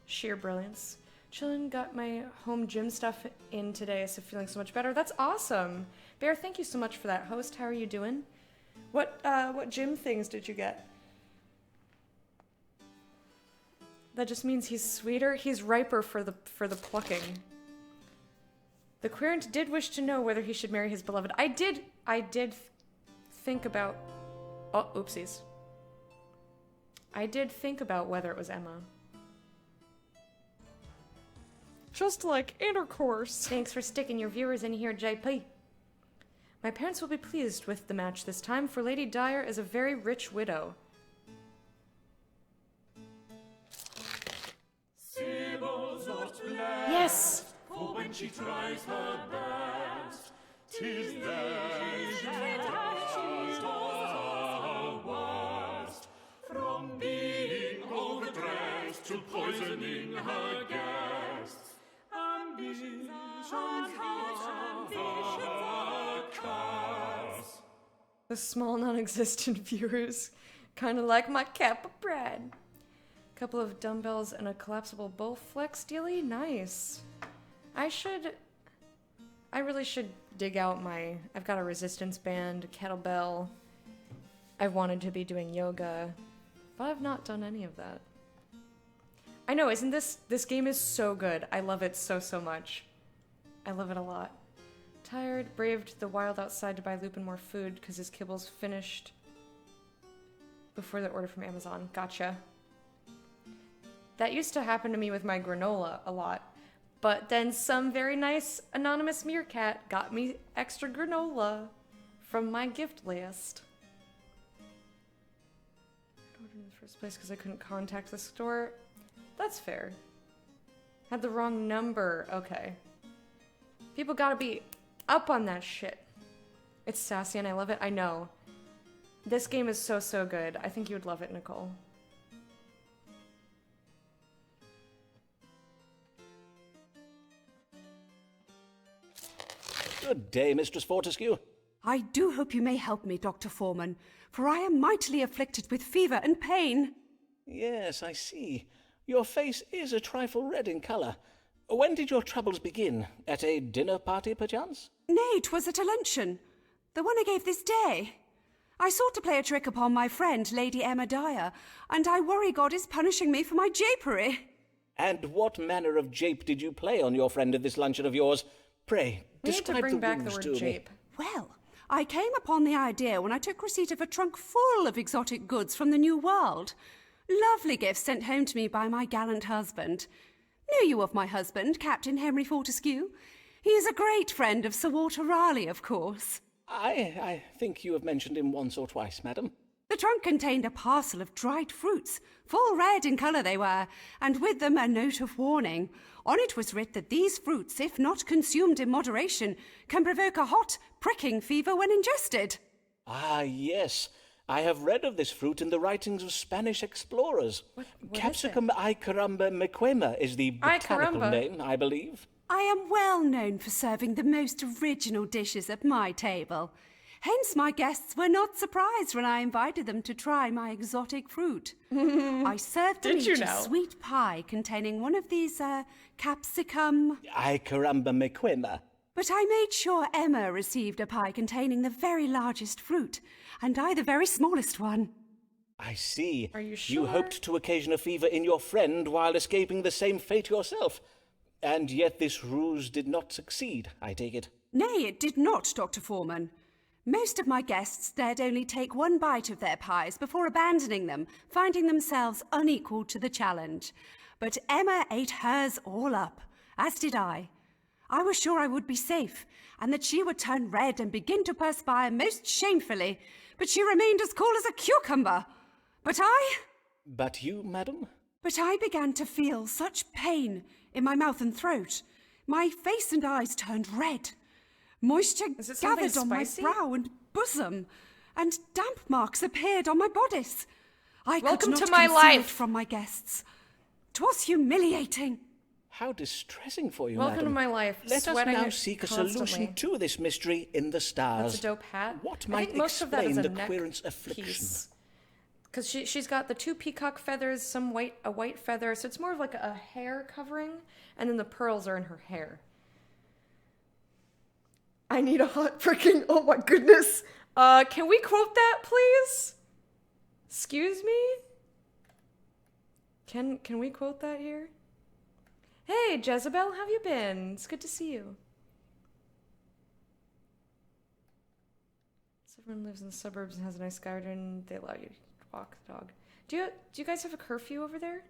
Sheer brilliance. Chillin', got my home gym stuff in today, so feeling so much better. That's awesome. Bear, thank you so much for that. Host, how are you doing? What gym things did you get? That just means he's sweeter. He's riper for the plucking. The querent did wish to know whether he should marry his beloved. I did think about... Oh, oopsies. I did think about whether it was Emma. Just like intercourse. Thanks for sticking your viewers in here, JP. My parents will be pleased with the match this time, for Lady Dyer is a very rich widow. Yes! For when she tries her best, 'tis then she does her worst. From being overdressed to poisoning her guests. Ambition curse. The small non-existent viewers. Kind of like my cap of bread. Couple of dumbbells and a collapsible Bowflex dealie? Nice. I really should dig out I've got a resistance band, a kettlebell. I wanted to be doing yoga, but I've not done any of that. I know, isn't this game is so good. I love it so much. I love it a lot. Tired, braved the wild outside to buy Lupin more food because his kibble's finished before the order from Amazon. Gotcha. That used to happen to me with my granola a lot. But then some very nice anonymous meerkat got me extra granola from my gift list. I ordered in the first place because I couldn't contact the store. That's fair. Had the wrong number. Okay. People gotta be up on that shit. It's sassy and I love it. I know. This game is so good. I think you would love it, Nicole. Good day, Mistress Fortescue. I do hope you may help me, Dr. Foreman, for I am mightily afflicted with fever and pain. Yes, I see. Your face is a trifle red in colour. When did your troubles begin? At a dinner party, perchance? Nay, 'twas at a luncheon, the one I gave this day. I sought to play a trick upon my friend, Lady Emma Dyer, and I worry God is punishing me for my japery. And what manner of jape did you play on your friend at this luncheon of yours? Pray, We need to describe bring the back the ruse word to me. jape. Well, I came upon the idea when I took receipt of a trunk full of exotic goods from the New World. Lovely gifts sent home to me by my gallant husband. Know you of my husband, Captain Henry Fortescue? He is a great friend of Sir Walter Raleigh, of course. I think you have mentioned him once or twice, madam. The trunk contained a parcel of dried fruits, full red in colour they were, and with them a note of warning. On it was writ that these fruits, if not consumed in moderation, can provoke a hot, pricking fever when ingested. Ah, yes. I have read of this fruit in the writings of Spanish explorers. What Capsicum icaramba mequema is the botanical Icaramba? name, I believe. I am well known for serving the most original dishes at my table. Hence my guests were not surprised when I invited them to try my exotic fruit. I served them Did you each a know? sweet pie containing one of these, capsicum... Icaramba mequema. But I made sure Emma received a pie containing the very largest fruit, and I the very smallest one. I see. Are you You sure? hoped to occasion a fever in your friend while escaping the same fate yourself. And yet this ruse did not succeed, I take it. Nay, it did not, Dr. Foreman. Most of my guests dared only take one bite of their pies before abandoning them, finding themselves unequal to the challenge. But Emma ate hers all up, as did I. I was sure I would be safe, and that she would turn red and begin to perspire most shamefully, but she remained as cool as a cucumber. But you, madam? But I began to feel such pain in my mouth and throat. My face and eyes turned red. Moisture Is it something gathered on my spicy? brow and bosom, and damp marks appeared on my bodice. I Welcome could not to my conceal life. it from my guests. 'Twas humiliating. How distressing for you, Welcome madam. to my life. Let us Sweating now seek a solution constantly. to this mystery in the stars. That's a dope hat. What I might think most of that is explain a the neck querent's affliction? Because she's got the 2 peacock feathers, a white feather, so it's more of like a hair covering, and then the pearls are in her hair. I need a hot freaking, oh my goodness. Can we quote that, please? Excuse me? Can we quote that here? Hey, Jezebel, how have you been? It's good to see you. So everyone lives in the suburbs and has a nice garden. They allow you to walk the dog. Do you guys have a curfew over there?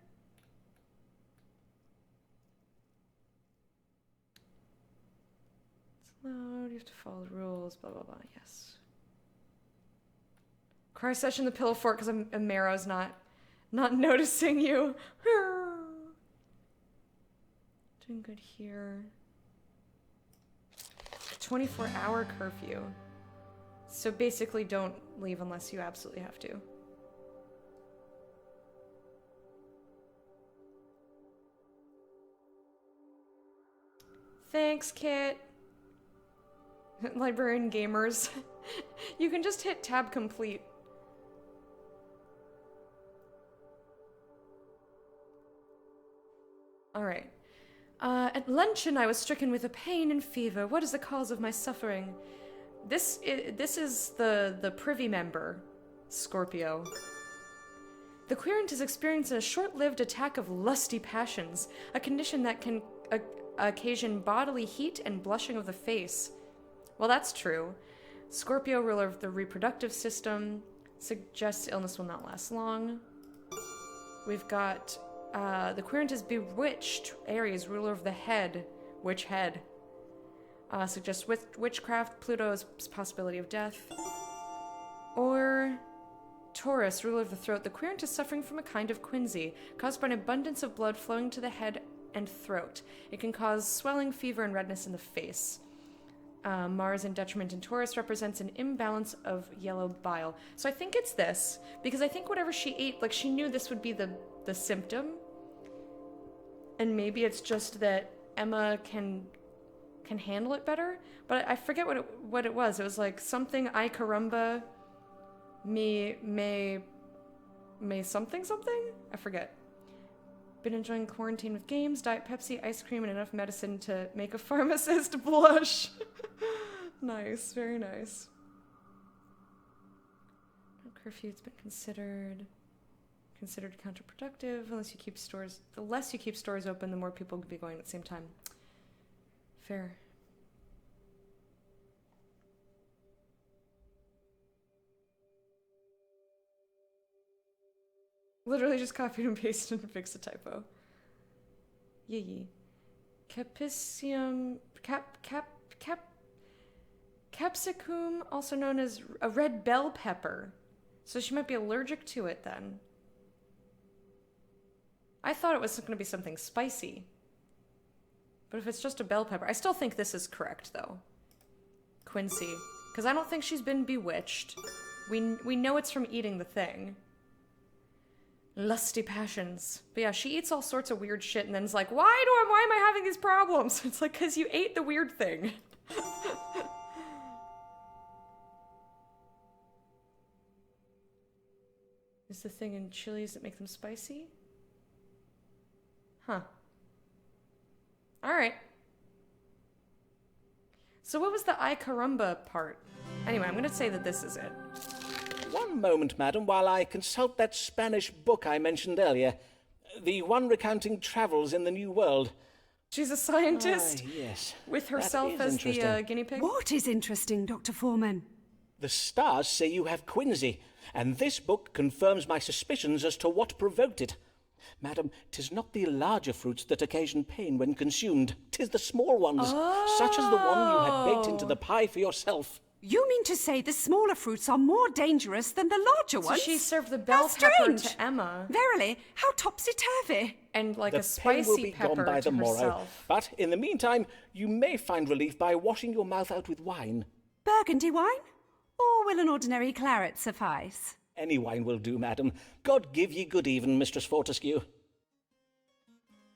It's allowed. You have to follow the rules. Blah blah blah. Yes. Cry session, the pillow fort, because Marrow's not noticing you. Doing good here. 24-hour curfew. So basically don't leave unless you absolutely have to. Thanks, Kit. Librarian gamers. You can just hit tab complete. Alright. At luncheon I was stricken with a pain and fever. What is the cause of my suffering? This is the privy member, Scorpio. The querent is experiencing a short-lived attack of lusty passions, a condition that can occasion bodily heat and blushing of the face. Well, that's true. Scorpio, ruler of the reproductive system, suggests illness will not last long. We've got the querent is bewitched. Aries, ruler of the head, witch head, suggests witchcraft. Pluto's possibility of death. Or Taurus, ruler of the throat. The querent is suffering from a kind of quinsy, caused by an abundance of blood flowing to the head and throat. It can cause swelling, fever, and redness in the face. Mars in detriment in Taurus represents an imbalance of yellow bile. So I think it's this, because I think whatever she ate, like she knew this would be the symptom. And maybe it's just that Emma can handle it better. But I forget what it was. It was like something I carumba me may something? I forget. Been enjoying quarantine with games, Diet Pepsi, ice cream, and enough medicine to make a pharmacist blush. Nice, very nice. No curfew, it's been considered counterproductive. The less you keep stores open, the more people could be going at the same time. Fair. Literally just copied and pasted and fixed a typo. Yee. Capsicum, also known as a red bell pepper. So she might be allergic to it then. I thought it was going to be something spicy. But if it's just a bell pepper, I still think this is correct though. Quincy. Because I don't think she's been bewitched. We know it's from eating the thing. Lusty passions. But yeah, she eats all sorts of weird shit and then is like, why am I having these problems? It's like, because you ate the weird thing. Is the thing in chilies that make them spicy? Huh. Alright. So what was the I caramba part? Anyway, I'm gonna say that this is it. One moment, madam, while I consult that Spanish book I mentioned earlier. The one recounting travels in the New World. She's a scientist? Yes. With That herself is as the interesting. guinea pig? What is interesting, Dr. Foreman? The stars say you have quinsy, and this book confirms my suspicions as to what provoked it. Madam, 'tis not the larger fruits that occasion pain when consumed. 'Tis the small ones, such as the one you had baked into the pie for yourself. You mean to say the smaller fruits are more dangerous than the larger So ones? she served the bell How pepper strange. to Emma. Verily, how topsy-turvy. And like The a pain will spicy be pepper gone by to the morrow. herself. But in the meantime, you may find relief by washing your mouth out with wine. Burgundy wine? Or will an ordinary claret suffice? Any wine will do, madam. God give ye good even, Mistress Fortescue.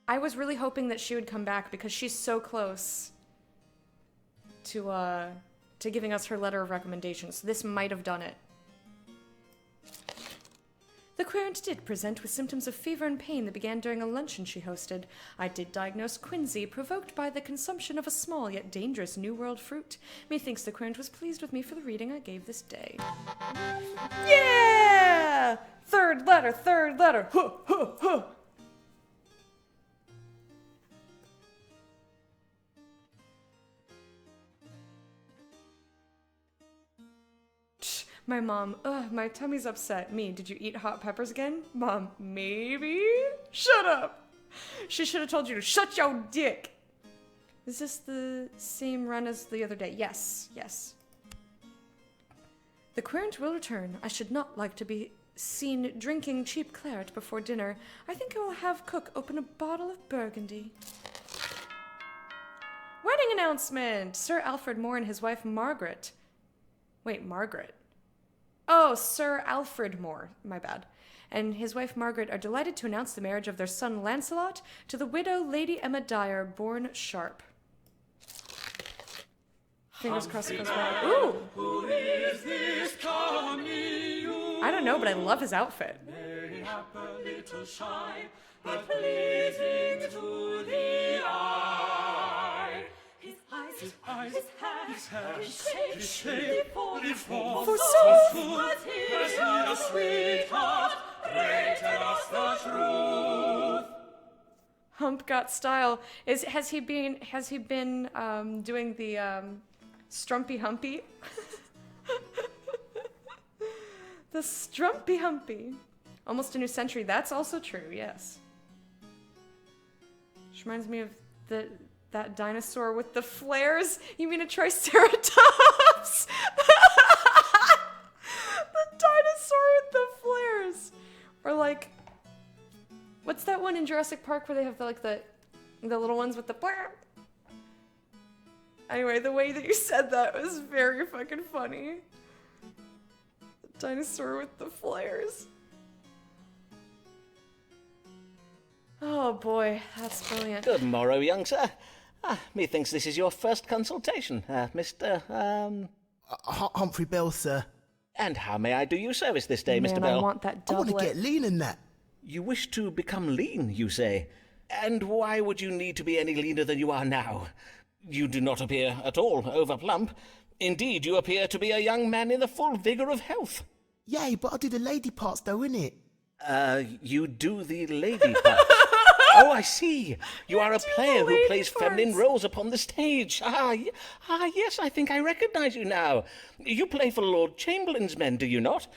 I was really hoping that she would come back because she's so close to giving us her letter of recommendation. So this might have done it. The querent did present with symptoms of fever and pain that began during a luncheon she hosted. I did diagnose quinsy, provoked by the consumption of a small yet dangerous New World fruit. Methinks the querent was pleased with me for the reading I gave this day. Yeah! Third letter, third letter. Huh, huh, huh. My mom, my tummy's upset. Me, did you eat hot peppers again? Mom, maybe? Shut up! She should have told you to shut your dick! Is this the same run as the other day? Yes, yes. The querent will return. I should not like to be seen drinking cheap claret before dinner. I think I will have cook open a bottle of Burgundy. Wedding announcement! Sir Alfred Moore and his wife Margaret. Wait, Margaret? Oh, Sir Alfred Moore, my bad, and his wife Margaret are delighted to announce the marriage of their son Lancelot to the widow Lady Emma Dyer, born Sharp. Fingers crossed it goes well. Ooh! Who is this coming you? I don't know, but I love his outfit. Mayhap a little shy, but pleasing to the eye. His eyes, his hair, his shape, before Forsooth! has he a sweetheart? Pray tell us the truth. Hump got style. Has he been doing the strumpy humpy? The strumpy humpy. Almost a new century. That's also true. Yes. Which reminds me of that dinosaur with the flares. You mean a triceratops? The dinosaur with the flares. Or like, what's that one in Jurassic Park where they have the little ones with the blare? Anyway, the way that you said that was very fucking funny. The dinosaur with the flares. Oh boy, that's brilliant. Good morrow, young sir. Methinks this is your first consultation, Mr. Humphrey Bell, sir. And how may I do you service this day, Man, Mr. I Bell? want that I want to doublet. get lean in that. You wish to become lean, you say? And why would you need to be any leaner than you are now? You do not appear at all overplump. Indeed, you appear to be a young man in the full vigour of health. Yay, but I do the lady parts though, innit? You do the lady part. Oh, I see. You are a player who lady plays feminine parts. roles upon the stage. Yes, I think I recognise you now. You play for Lord Chamberlain's men, do you not?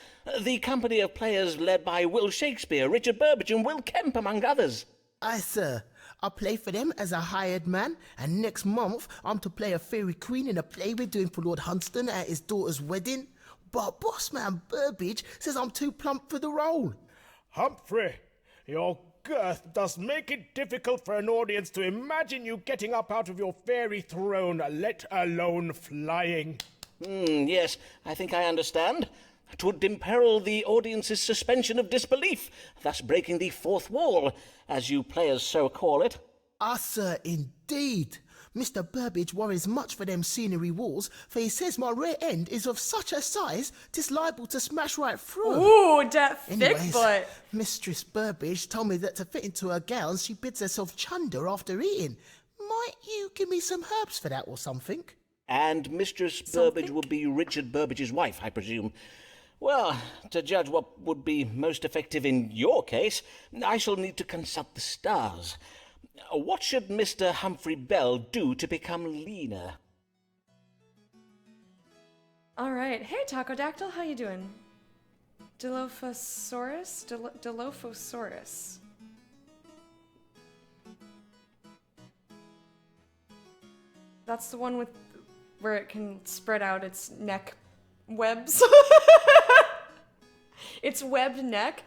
The company of players led by Will Shakespeare, Richard Burbage and Will Kemp, among others. Aye, sir. I play for them as a hired man, and next month I'm to play a fairy queen in a play we're doing for Lord Hunston at his daughter's wedding. But bossman Burbage says I'm too plump for the role. Humphrey, your girth does make it difficult for an audience to imagine you getting up out of your fairy throne, let alone flying. Yes, I think I understand. 'Twould imperil the audience's suspension of disbelief, thus breaking the fourth wall, as you players so call it. Ah, sir, indeed. Mr. Burbage worries much for them scenery walls, for he says my rear end is of such a size 'tis liable to smash right through 'em. Ooh, that thick Anyways, butt. Mistress Burbage told me that to fit into her gown she bids herself chunder after eating. Might you give me some herbs for that or something? And Mistress Burbage will be Richard Burbage's wife, I presume. Well, to judge what would be most effective in your case, I shall need to consult the stars. What should Mr. Humphrey Bell do to become leaner? All right. Hey, Tacodactyl, how you doing? Dilophosaurus? Dilophosaurus. That's the one with where it can spread out its neck webs. Its webbed neck.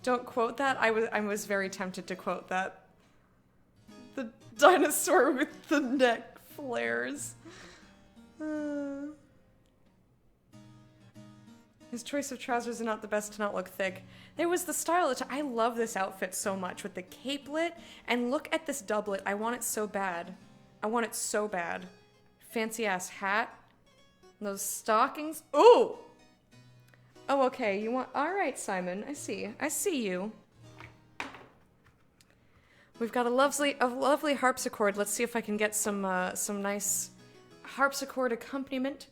Don't quote that. I was very tempted to quote that. The dinosaur with the neck flares. His choice of trousers are not the best to not look thick. There was the style. I love this outfit so much with the capelet. And look at this doublet. I want it so bad. I want it so bad. Fancy ass hat. Those stockings. Ooh! Oh, okay. You want... All right, Simon. I see. I see you. We've got a lovely harpsichord. Let's see if I can get some nice harpsichord accompaniment.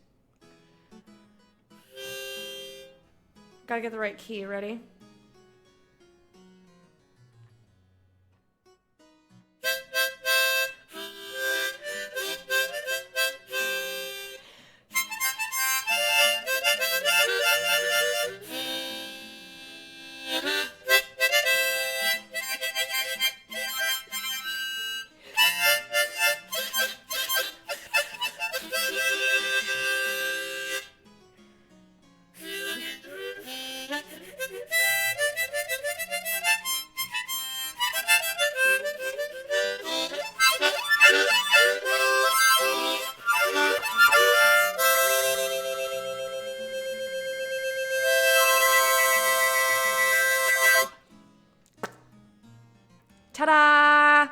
Gotta get the right key. Ready? Ta-da!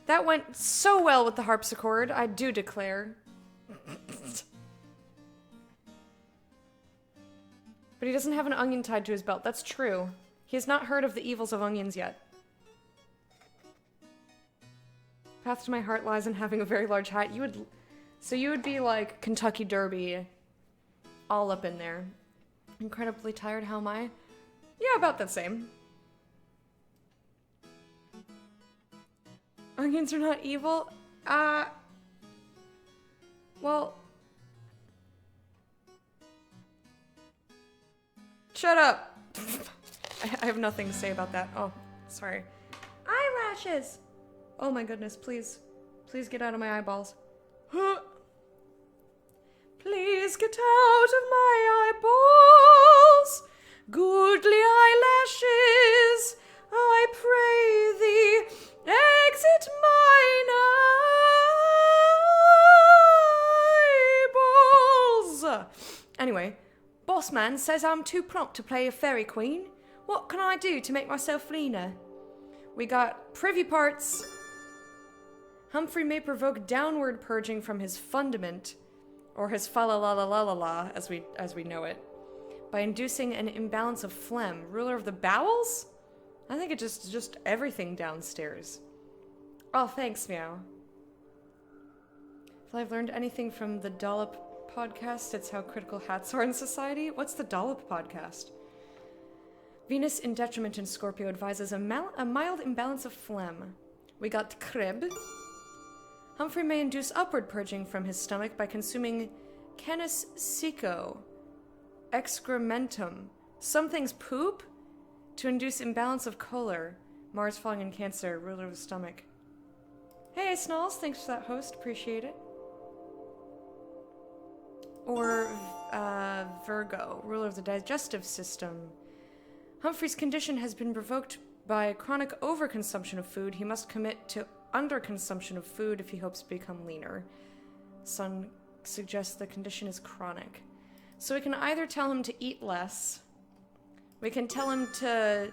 That went so well with the harpsichord, I do declare. But he doesn't have an onion tied to his belt. That's true. He has not heard of the evils of onions yet. Path to my heart lies in having a very large hat. So you would be like Kentucky Derby, all up in there. Incredibly tired, how am I? Yeah, about the same. Onions are not evil? Well... Shut up! I have nothing to say about that. Oh, sorry. Eyelashes! Oh my goodness, please. Please get out of my eyeballs. Please get out of my eyeballs! Goodly eyelashes, I pray thee, exit mine eyeballs! Anyway, Bossman says I'm too prompt to play a fairy queen. What can I do to make myself leaner? We got privy parts. Humphrey may provoke downward purging from his fundament, or his fa-la-la-la-la-la-la, as we know it, by inducing an imbalance of phlegm. Ruler of the bowels? I think it's just everything downstairs. Oh, thanks, Meow. If I've learned anything from the Dollop podcast, it's how critical hats are in society. What's the Dollop podcast? Venus in detriment in Scorpio advises a mild imbalance of phlegm. We got crib. Humphrey may induce upward purging from his stomach by consuming canis sico, excrementum, something's poop, to induce imbalance of choler. Mars falling in Cancer, ruler of the stomach. Hey, Snalls, thanks for that host, appreciate it. Or Virgo, ruler of the digestive system. Humphrey's condition has been provoked by chronic overconsumption of food. He must commit to underconsumption of food if he hopes to become leaner. Sun suggests the condition is chronic. So we can either tell him to eat less, we can tell him to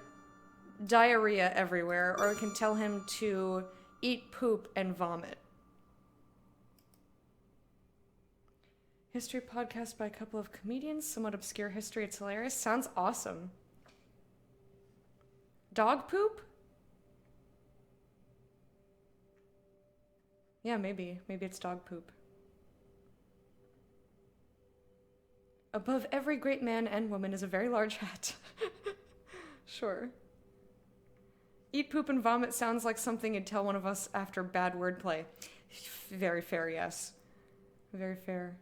diarrhea everywhere, or we can tell him to eat poop and vomit. History podcast by a couple of comedians, somewhat obscure history, it's hilarious. Sounds awesome. Dog poop? Yeah, maybe. Maybe it's dog poop. Above every great man and woman is a very large hat. Sure. Eat poop and vomit sounds like something you'd tell one of us after bad wordplay. Very fair, yes. Very fair.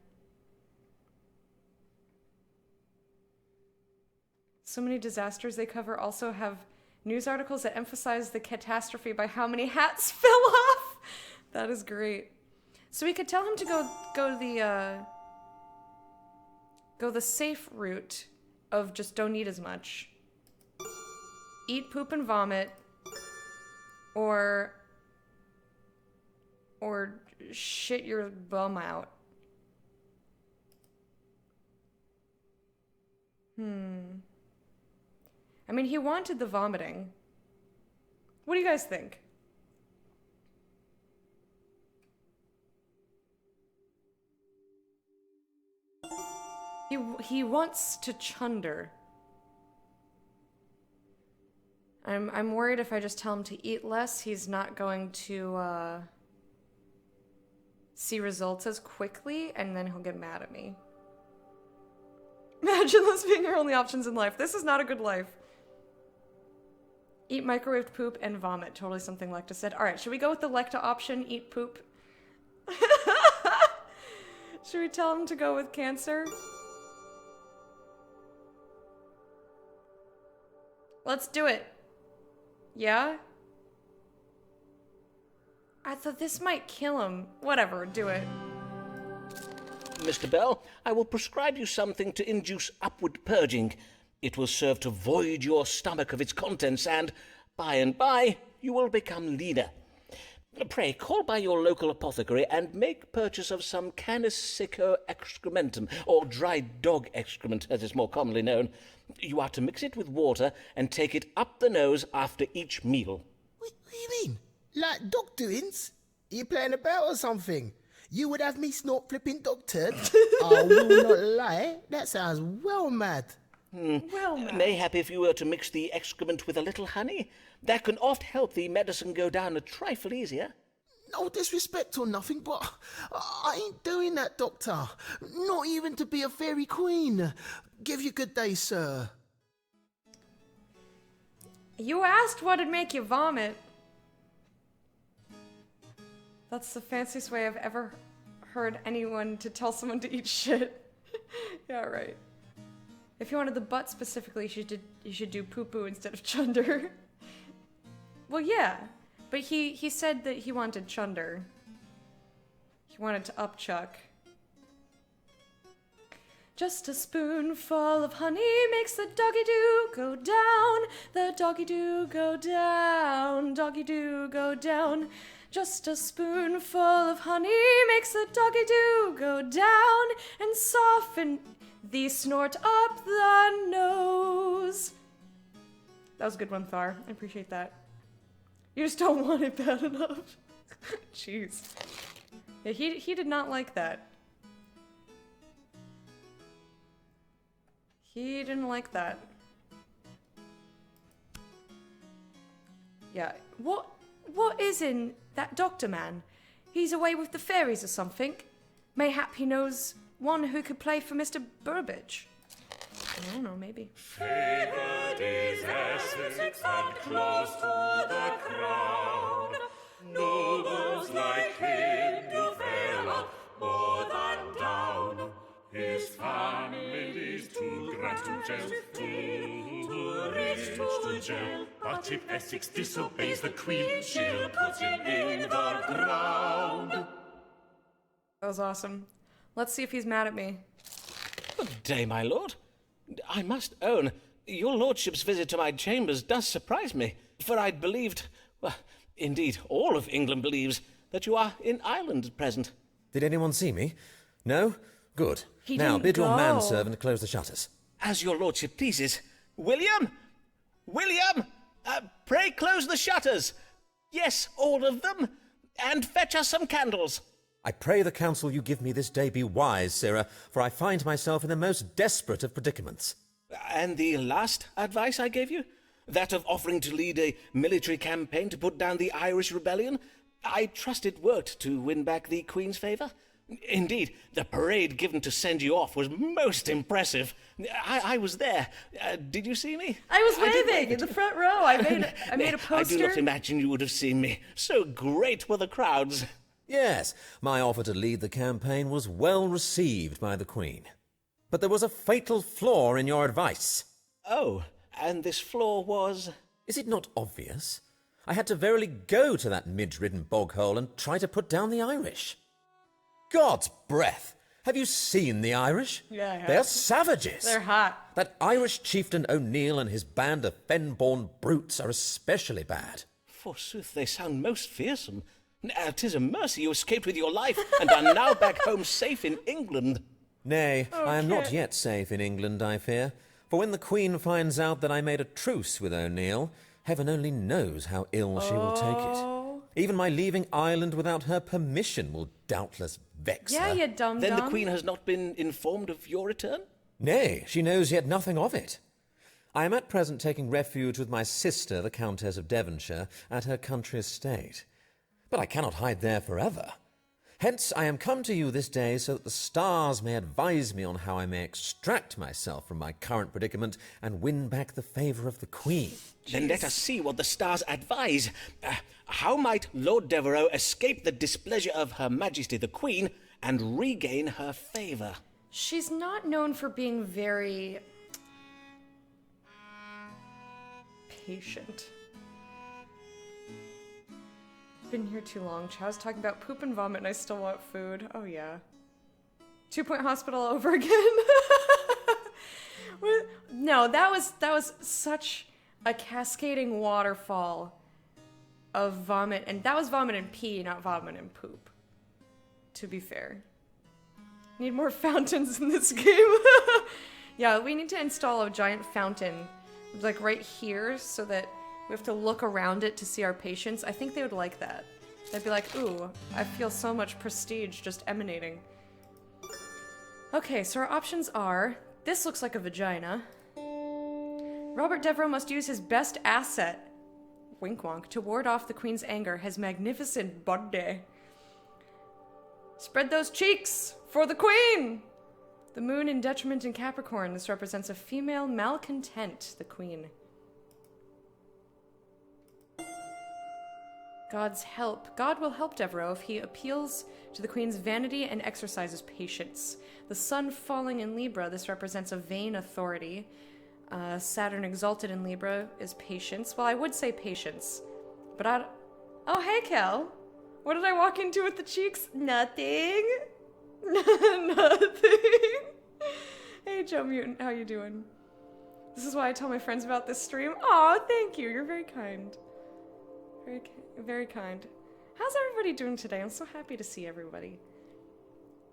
So many disasters they cover also have news articles that emphasize the catastrophe by how many hats fell off. That is great. So we could tell him to go the safe route of just don't eat as much. Eat poop and vomit, or shit your bum out. I mean, he wanted the vomiting. What do you guys think? He wants to chunder. I'm worried if I just tell him to eat less, he's not going to see results as quickly, and then he'll get mad at me. Imagine those being your only options in life. This is not a good life. Eat microwaved poop and vomit. Totally something Lecta said. Alright, should we go with the Lecta option? Eat poop? Should we tell him to go with cancer? Let's do it. Yeah? I thought this might kill him. Whatever, do it. Mr. Bell, I will prescribe you something to induce upward purging. It will serve to void your stomach of its contents, and by, you will become leaner. Pray, call by your local apothecary and make purchase of some canis seco excrementum, or dried dog excrement, as is more commonly known. You are to mix it with water and take it up the nose after each meal. What do you mean? Like dog doings? Are you playing about or something? You would have me snort flipping dog turd? I will not lie, that sounds well mad. Well, Matt. Mayhap if you were to mix the excrement with a little honey, that can oft help the medicine go down a trifle easier. No disrespect or nothing, but I ain't doing that, Doctor. Not even to be a fairy queen. Give you good day, sir. You asked what'd make you vomit. That's the fanciest way I've ever heard anyone to tell someone to eat shit. Yeah, right. If you wanted the butt specifically, you should do poo-poo instead of chunder. Well, yeah, but he said that he wanted chunder. He wanted to upchuck. Just a spoonful of honey makes the doggy-doo go down. The doggy-doo go down. Doggy-doo go down. Just a spoonful of honey makes the doggy-doo go down and soften the snort up the nose. That was a good one, Thar. I appreciate that. You just don't want it bad enough. Jeez. Yeah, he did not like that. He didn't like that. Yeah. What is in that doctor man? He's away with the fairies or something. Mayhap he knows one who could play for Mr. Burbage. I don't know, maybe. Favored is Essex and close to the crown. Nobles like him do fare up more than down. His family's too grand to jail, too rich to jail. But if Essex disobeys the Queen, she'll put him in the ground. That was awesome. Let's see if he's mad at me. Good day, my lord. I must own, your lordship's visit to my chambers does surprise me, for I'd believed, well, indeed, all of England believes, that you are in Ireland at present. Did anyone see me? No? Good. He now, didn't bid your go. manservant close the shutters. As your lordship pleases. William! William! Pray close the shutters. Yes, all of them. And fetch us some candles. I pray the counsel you give me this day be wise, sirrah, for I find myself in the most desperate of predicaments. And the last advice I gave you? That of offering to lead a military campaign to put down the Irish rebellion? I trust it worked to win back the Queen's favour. Indeed, the parade given to send you off was most impressive. I was there. Did you see me? I was did waving in the front row. I made a poster. I do not imagine you would have seen me. So great were the crowds. Yes, my offer to lead the campaign was well received by the Queen. But there was a fatal flaw in your advice. Oh, and this flaw was... Is it not obvious? I had to verily go to that midge-ridden bog-hole and try to put down the Irish. God's breath! Have you seen the Irish? Yeah, I have. They're savages. They're hot. That Irish chieftain O'Neill and his band of fen-born brutes are especially bad. Forsooth, they sound most fearsome. 'Tis a mercy you escaped with your life, and are now back home safe in England. Nay, I am not yet safe in England, I fear. For when the Queen finds out that I made a truce with O'Neill, heaven only knows how ill she will take it. Even my leaving Ireland without her permission will doubtless vex her. Yeah, you dumb-dumb. Then the Queen has not been informed of your return? Nay, she knows yet nothing of it. I am at present taking refuge with my sister, the Countess of Devonshire, at her country estate. But I cannot hide there forever. Hence I am come to you this day so that the stars may advise me on how I may extract myself from my current predicament and win back the favour of the Queen. Then let us see what the stars advise. How might Lord Devereux escape the displeasure of Her Majesty the Queen and regain her favour? She's not known for being very patient. Been here too long. Chow's talking about poop and vomit and I still want food. Oh yeah. 2-point hospital over again. No, that was such a cascading waterfall of vomit, and that was vomit and pee, not vomit and poop. To be fair. Need more fountains in this game. Yeah, we need to install a giant fountain, like right here, so that we have to look around it to see our patients. I think they would like that. They'd be like, ooh, I feel so much prestige just emanating. Okay, so our options are, this looks like a vagina. Robert Devereux must use his best asset, wink wonk, to ward off the Queen's anger, his magnificent body. Spread those cheeks for the Queen! The moon in detriment in Capricorn. This represents a female malcontent, the Queen. God's help. God will help Devereux if he appeals to the Queen's vanity and exercises patience. The sun falling in Libra. This represents a vain authority. Saturn exalted in Libra is patience. Well, I would say patience, but Oh, hey, Kel. What did I walk into with the cheeks? Nothing. Nothing. Hey, Joe Mutant, how you doing? This is why I tell my friends about this stream. Aw, thank you. You're very kind. Very kind. How's everybody doing today? I'm so happy to see everybody.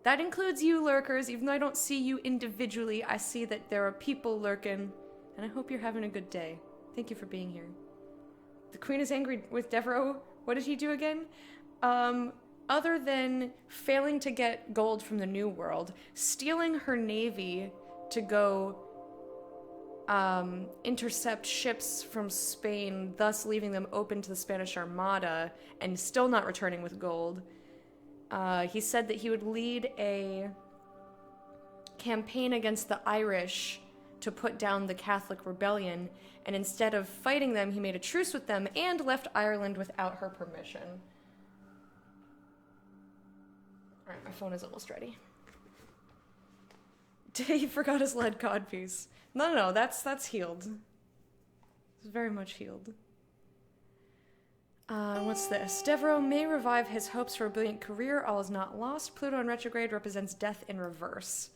That includes you lurkers. Even though I don't see you individually, I see that there are people lurking, and I hope you're having a good day. Thank you for being here. The Queen is angry with Devereux. What did he do again? Other than failing to get gold from the New World, stealing her navy to go intercept ships from Spain, thus leaving them open to the Spanish Armada, and still not returning with gold. He said that he would lead a campaign against the Irish to put down the Catholic rebellion, and instead of fighting them, he made a truce with them and left Ireland without her permission. Alright, my phone is almost ready. He forgot his lead codpiece. No, that's healed. It's very much healed. What's this? Devereux may revive his hopes for a brilliant career. All is not lost. Pluto in retrograde represents death in reverse.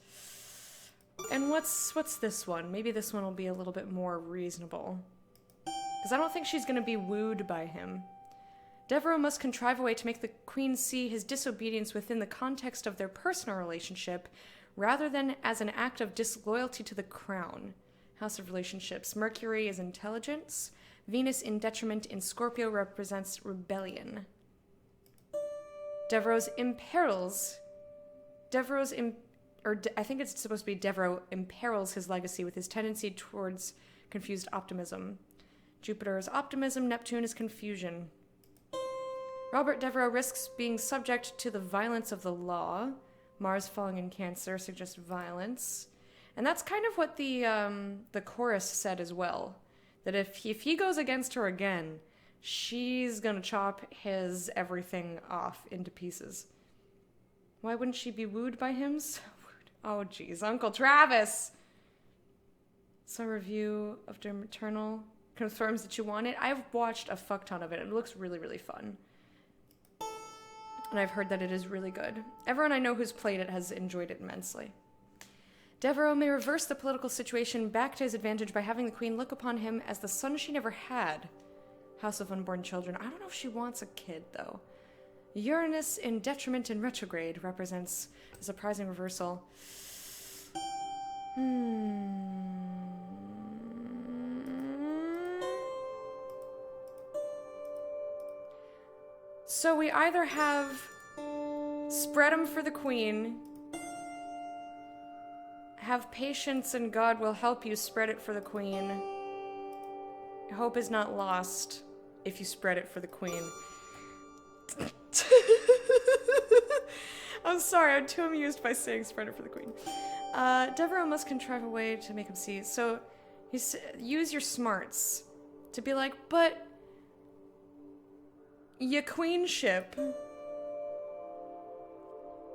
And what's this one? Maybe this one will be a little bit more reasonable. Because I don't think she's going to be wooed by him. Devereux must contrive a way to make the Queen see his disobedience within the context of their personal relationship, rather than as an act of disloyalty to the crown. House of relationships. Mercury is intelligence. Venus in detriment in Scorpio represents rebellion. I think it's supposed to be Devereux imperils his legacy with his tendency towards confused optimism. Jupiter is optimism, Neptune is confusion. Robert Devereux risks being subject to the violence of the law. Mars falling in Cancer suggests violence. And that's kind of what the chorus said as well. That if he goes against her again, she's gonna chop his everything off into pieces. Why wouldn't she be wooed by him? So wooed. Oh, geez. Uncle Travis! So review of Doom Eternal confirms that you want it. I've watched a fuck ton of it. It looks really, really fun. And I've heard that it is really good. Everyone I know who's played it has enjoyed it immensely. Devereux may reverse the political situation back to his advantage by having the queen look upon him as the son she never had. House of Unborn Children. I don't know if she wants a kid, though. Uranus in detriment in retrograde represents a surprising reversal. So we either have spread 'em for the queen, have patience and God will help you spread it for the queen. Hope is not lost if you spread it for the queen. I'm sorry, I'm too amused by saying spread it for the queen. Devereux must contrive a way to make him see. So, use your smarts to be like, but your queenship,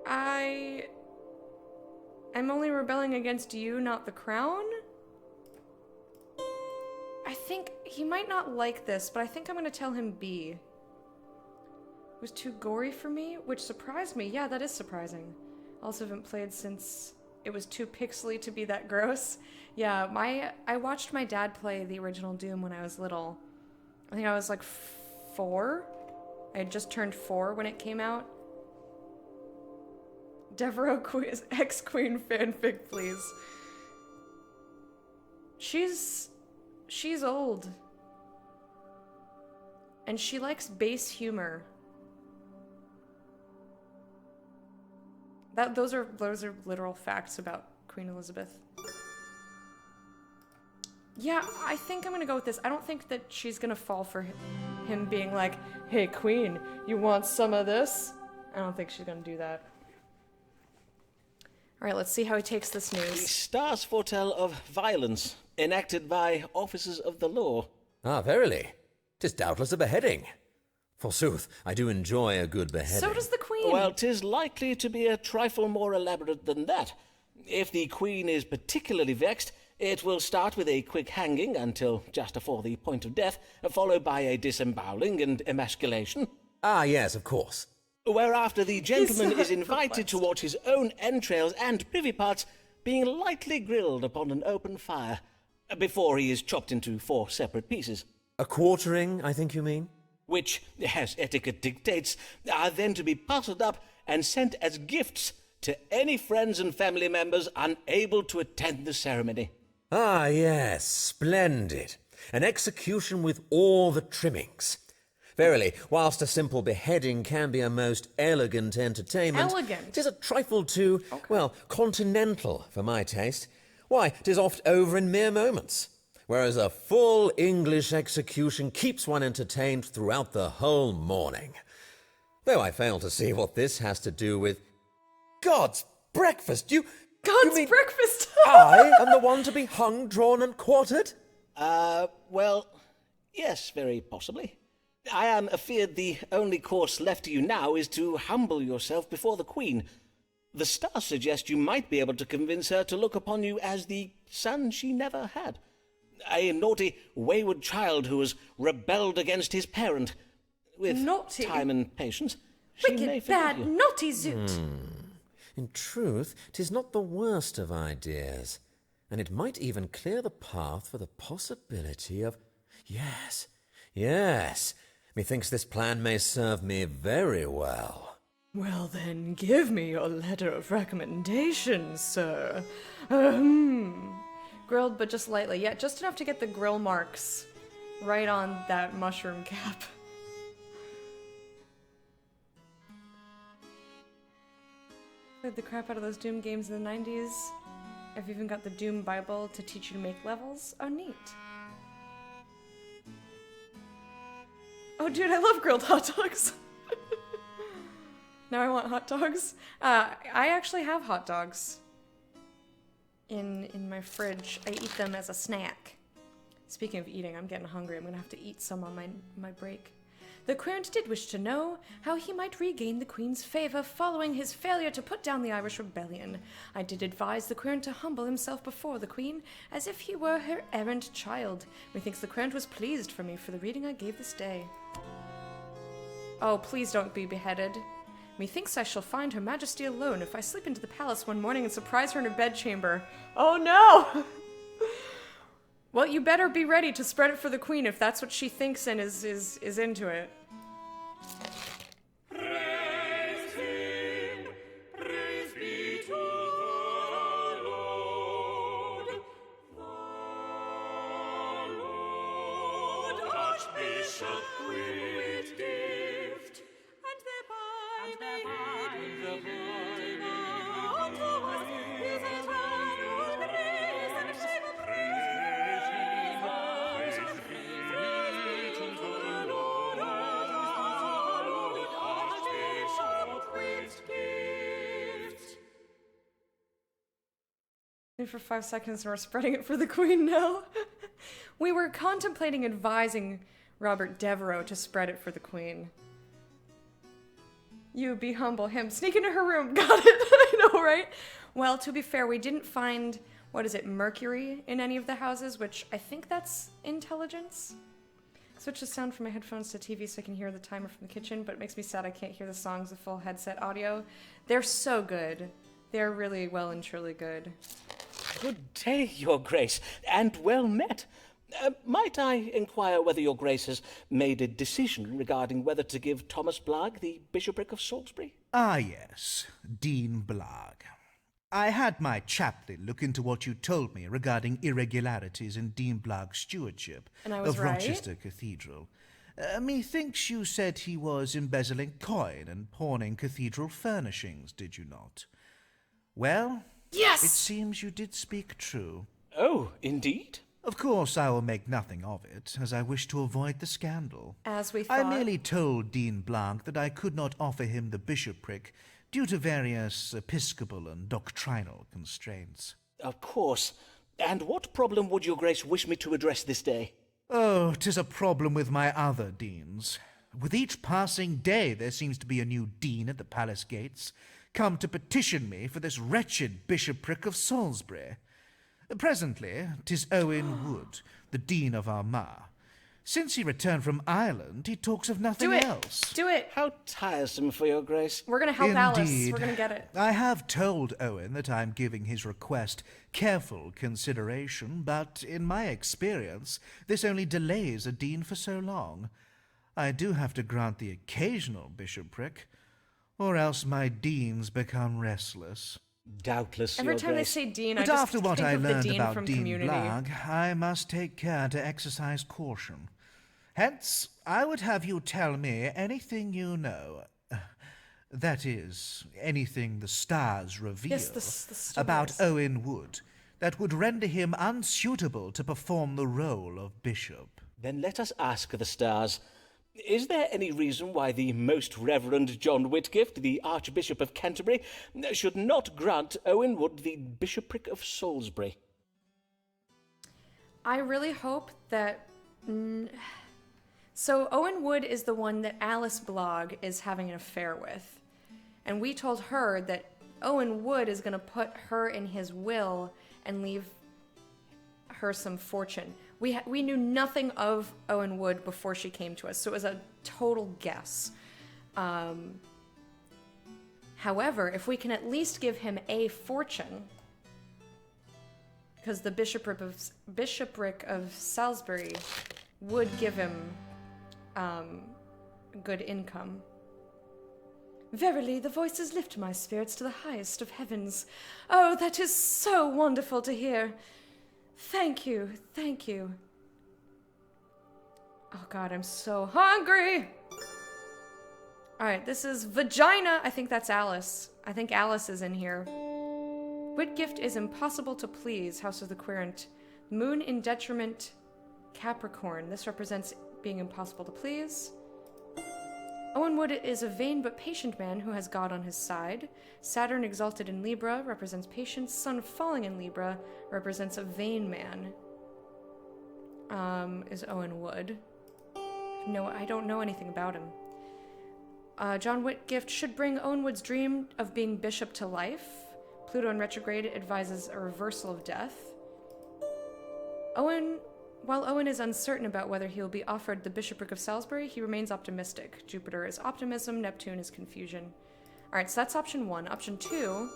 I'm only rebelling against you, not the crown? I think he might not like this, but I think I'm gonna tell him B. It was too gory for me, which surprised me. Yeah, that is surprising. Also haven't played since it was too pixely to be that gross. Yeah, I watched my dad play the original Doom when I was little. I think I was like 4. I had just turned 4 when it came out. Devereux ex-queen fanfic, please. She's old. And she likes base humor. Those are literal facts about Queen Elizabeth. Yeah, I think I'm gonna go with this. I don't think that she's gonna fall for him being like, hey queen, you want some of this? I don't think she's gonna do that. Alright, let's see how he takes this The news. stars foretell of violence enacted by officers of the law. Ah, verily. 'Tis doubtless a beheading. Forsooth, I do enjoy a good beheading. So does the queen. Well, 'tis likely to be a trifle more elaborate than that. If the queen is particularly vexed, it will start with a quick hanging until just afore the point of death, followed by a disemboweling and emasculation. Ah, yes, of course. Whereafter the gentleman is invited perplexed. to watch his own entrails and privy parts being lightly grilled upon an open fire, before he is chopped into 4 separate pieces, A quartering, I think you mean? which, as etiquette dictates, are then to be parcelled up and sent as gifts to any friends and family members unable to attend the ceremony. Ah, yes, splendid. An execution with all the trimmings. Verily, whilst a simple beheading can be a most elegant entertainment, Elegant? 'tis a trifle too, well, continental for my taste. Why, 'tis oft over in mere moments, whereas a full English execution keeps one entertained throughout the whole morning. Though I fail to see what this has to do with God's breakfast. You mean breakfast! I am the one to be hung, drawn, and quartered? Well, yes, very possibly. I am afeard the only course left to you now is to humble yourself before the Queen. The stars suggest you might be able to convince her to look upon you as the son she never had. A naughty, wayward child who has rebelled against his parent. With Naughty? time and patience, she may Wicked, forgive bad, you. naughty Zoot! In truth, 'tis not the worst of ideas, and it might even clear the path for the possibility of... Yes, methinks this plan may serve me very well. Well then, give me your letter of recommendation, sir. Grilled, but just lightly. Yeah, just enough to get the grill marks right on that mushroom cap. Played the crap out of those Doom games in the 90s. I've even got the Doom Bible to teach you to make levels. Oh, neat. Oh, dude, I love grilled hot dogs. Now I want hot dogs. I actually have hot dogs in my fridge. I eat them as a snack. Speaking of eating, I'm getting hungry. I'm gonna have to eat some on my break. The querent did wish to know how he might regain the Queen's favour following his failure to put down the Irish rebellion. I did advise the querent to humble himself before the Queen, as if he were her errant child. Methinks the querent was pleased for me for the reading I gave this day. Oh, please don't be beheaded. Methinks I shall find her majesty alone if I slip into the palace one morning and surprise her in her bedchamber. Oh no! Well, you better be ready to spread it for the Queen if that's what she thinks and is into it. Praise him, praise be to the Lord. The Lord, Archbishop with gift, and thereby giving unto us his eternal grace and shame of For 5 seconds and we're spreading it for the Queen now. We were contemplating advising Robert Devereux to spread it for the Queen. You be humble, him. Sneak into her room. Got it. I know, right? Well, to be fair, we didn't find, Mercury in any of the houses, which I think that's intelligence. Switch the sound from my headphones to TV so I can hear the timer from the kitchen, but it makes me sad I can't hear the songs with full headset audio. They're so good. They're really well and truly good. Good day, Your Grace, and well met. Might I inquire whether Your Grace has made a decision regarding whether to give Thomas Blagg the bishopric of Salisbury? Ah, yes, Dean Blagg. I had my chaplain look into what you told me regarding irregularities in Dean Blagg's stewardship And I was of right. Rochester Cathedral. Methinks you said he was embezzling coin and pawning cathedral furnishings, did you not? Well, yes! It seems you did speak true. Oh, indeed? Of course, I will make nothing of it, as I wish to avoid the scandal. As we thought. I merely told Dean Blagg that I could not offer him the bishopric due to various episcopal and doctrinal constraints. Of course. And what problem would Your Grace wish me to address this day? Oh, 'tis a problem with my other deans. With each passing day there seems to be a new dean at the palace gates, come to petition me for this wretched bishopric of Salisbury. Presently, 'tis Owen Wood, the Dean of Armagh. Since he returned from Ireland, he talks of nothing else. Do it! How tiresome for Your Grace. We're gonna help Alice. Indeed. We're gonna get it. I have told Owen that I'm giving his request careful consideration, but in my experience, this only delays a dean for so long. I do have to grant the occasional bishopric, or else my deans become restless. Doubtless, Every Your time they Grace. say dean, But I just after what think I of the learned dean about from Dean Community. Blagg, I must take care to exercise caution. Hence, I would have you tell me anything you know. That is, anything the stars reveal Yes, the stars. about Owen Wood that would render him unsuitable to perform the role of bishop. Then let us ask the stars. Is there any reason why the Most Reverend John Whitgift, the Archbishop of Canterbury, should not grant Owen Wood the bishopric of Salisbury? I really hope that... So Owen Wood is the one that Alice Blogg is having an affair with. And we told her that Owen Wood is going to put her in his will and leave her some fortune. We knew nothing of Owen Wood before she came to us, so it was a total guess. However, if we can at least give him a fortune, because the bishopric of Salisbury would give him good income. Verily, the voices lift my spirits to the highest of heavens. Oh, that is so wonderful to hear. Thank you, thank you. Oh God, I'm so hungry. All right, this is Vagina. I think that's Alice. I think Alice is in here. Whitgift is impossible to please, House of the Querent. Moon in detriment, Capricorn. This represents being impossible to please. Owen Wood is a vain but patient man who has God on his side. Saturn exalted in Libra represents patience. Sun falling in Libra represents a vain man. Is Owen Wood. No, I don't know anything about him. John Whitgift should bring Owen Wood's dream of being bishop to life. Pluto in retrograde advises a reversal of death. While Owen is uncertain about whether he will be offered the bishopric of Salisbury, he remains optimistic. Jupiter is optimism, Neptune is confusion. Alright, so that's option 1. Option 2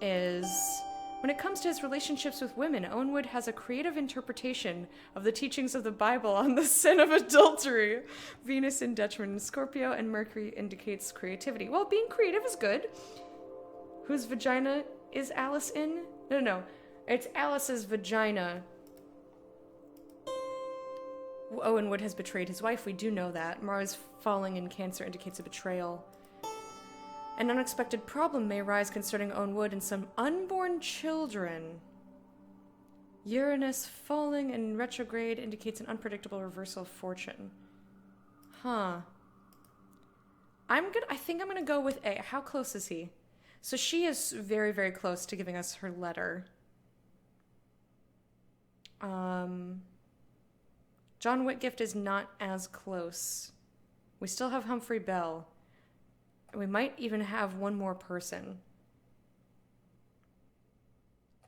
is, when it comes to his relationships with women, Owen Wood has a creative interpretation of the teachings of the Bible on the sin of adultery. Venus in detriment in Scorpio, and Mercury indicates creativity. Well, being creative is good. Whose vagina is Alice in? No. It's Alice's vagina. Owen Wood has betrayed his wife, we do know that. Mars falling in Cancer indicates a betrayal. An unexpected problem may arise concerning Owen Wood and some unborn children. Uranus falling in retrograde indicates an unpredictable reversal of fortune. Huh. I think I'm gonna go with A. How close is he? So she is very, very close to giving us her letter. John Whitgift is not as close. We still have Humphrey Bell. We might even have one more person.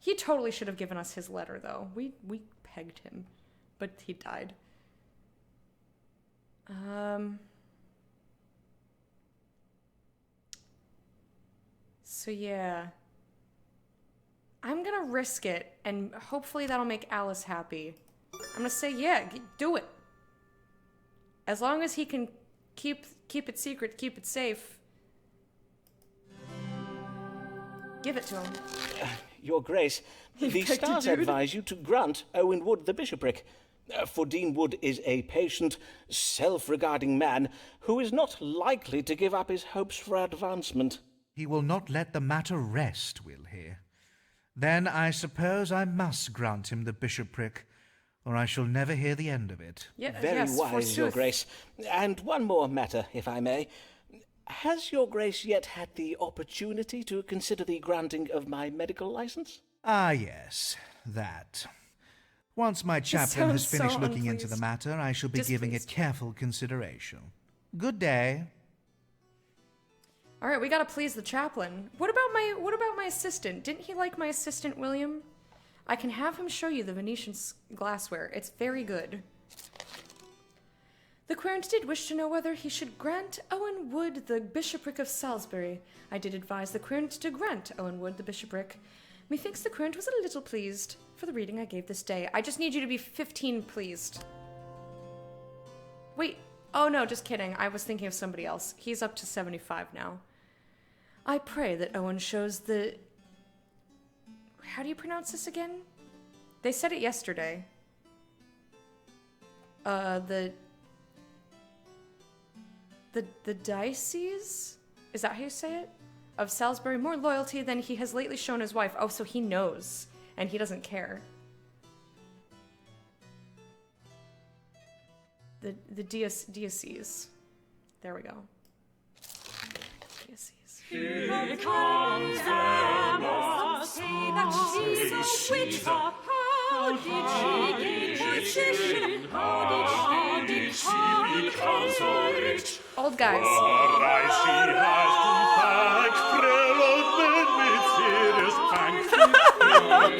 He totally should have given us his letter, though. We pegged him, but he died. So yeah. I'm gonna risk it, and hopefully that'll make Alice happy. I'm gonna say, yeah, do it. As long as he can keep it secret, keep it safe. Give it to him. Your Grace, the stars advise you to grant Owen Wood the bishopric. For Dean Wood is a patient, self-regarding man who is not likely to give up his hopes for advancement. He will not let the matter rest, will he? Then I suppose I must grant him the bishopric, or I shall never hear the end of it. Very wise, Your Grace. And one more matter, if I may. Has Your Grace yet had the opportunity to consider the granting of my medical license? Ah, yes, that. Once my chaplain has finished looking into the matter, I shall be giving it careful consideration. Good day. All right, we gotta please the chaplain. What about my assistant? Didn't he like my assistant, William? I can have him show you the Venetian glassware. It's very good. The querent did wish to know whether he should grant Owen Wood the bishopric of Salisbury. I did advise the querent to grant Owen Wood the bishopric. Methinks the querent was a little pleased for the reading I gave this day. I just need you to be 15 pleased. Wait. Oh no, just kidding. I was thinking of somebody else. He's up to 75 now. I pray that Owen shows the... How do you pronounce this again? They said it yesterday. The diocese? Is that how you say it? Of Salisbury, more loyalty than he has lately shown his wife. Oh, so he knows, and he doesn't care. The diocese. There we go. Diocese. Here comes Emma, say that she's so witty. How did she get position? How did she become so rich? Old guys. For she has to thank frail old men with serious pangs.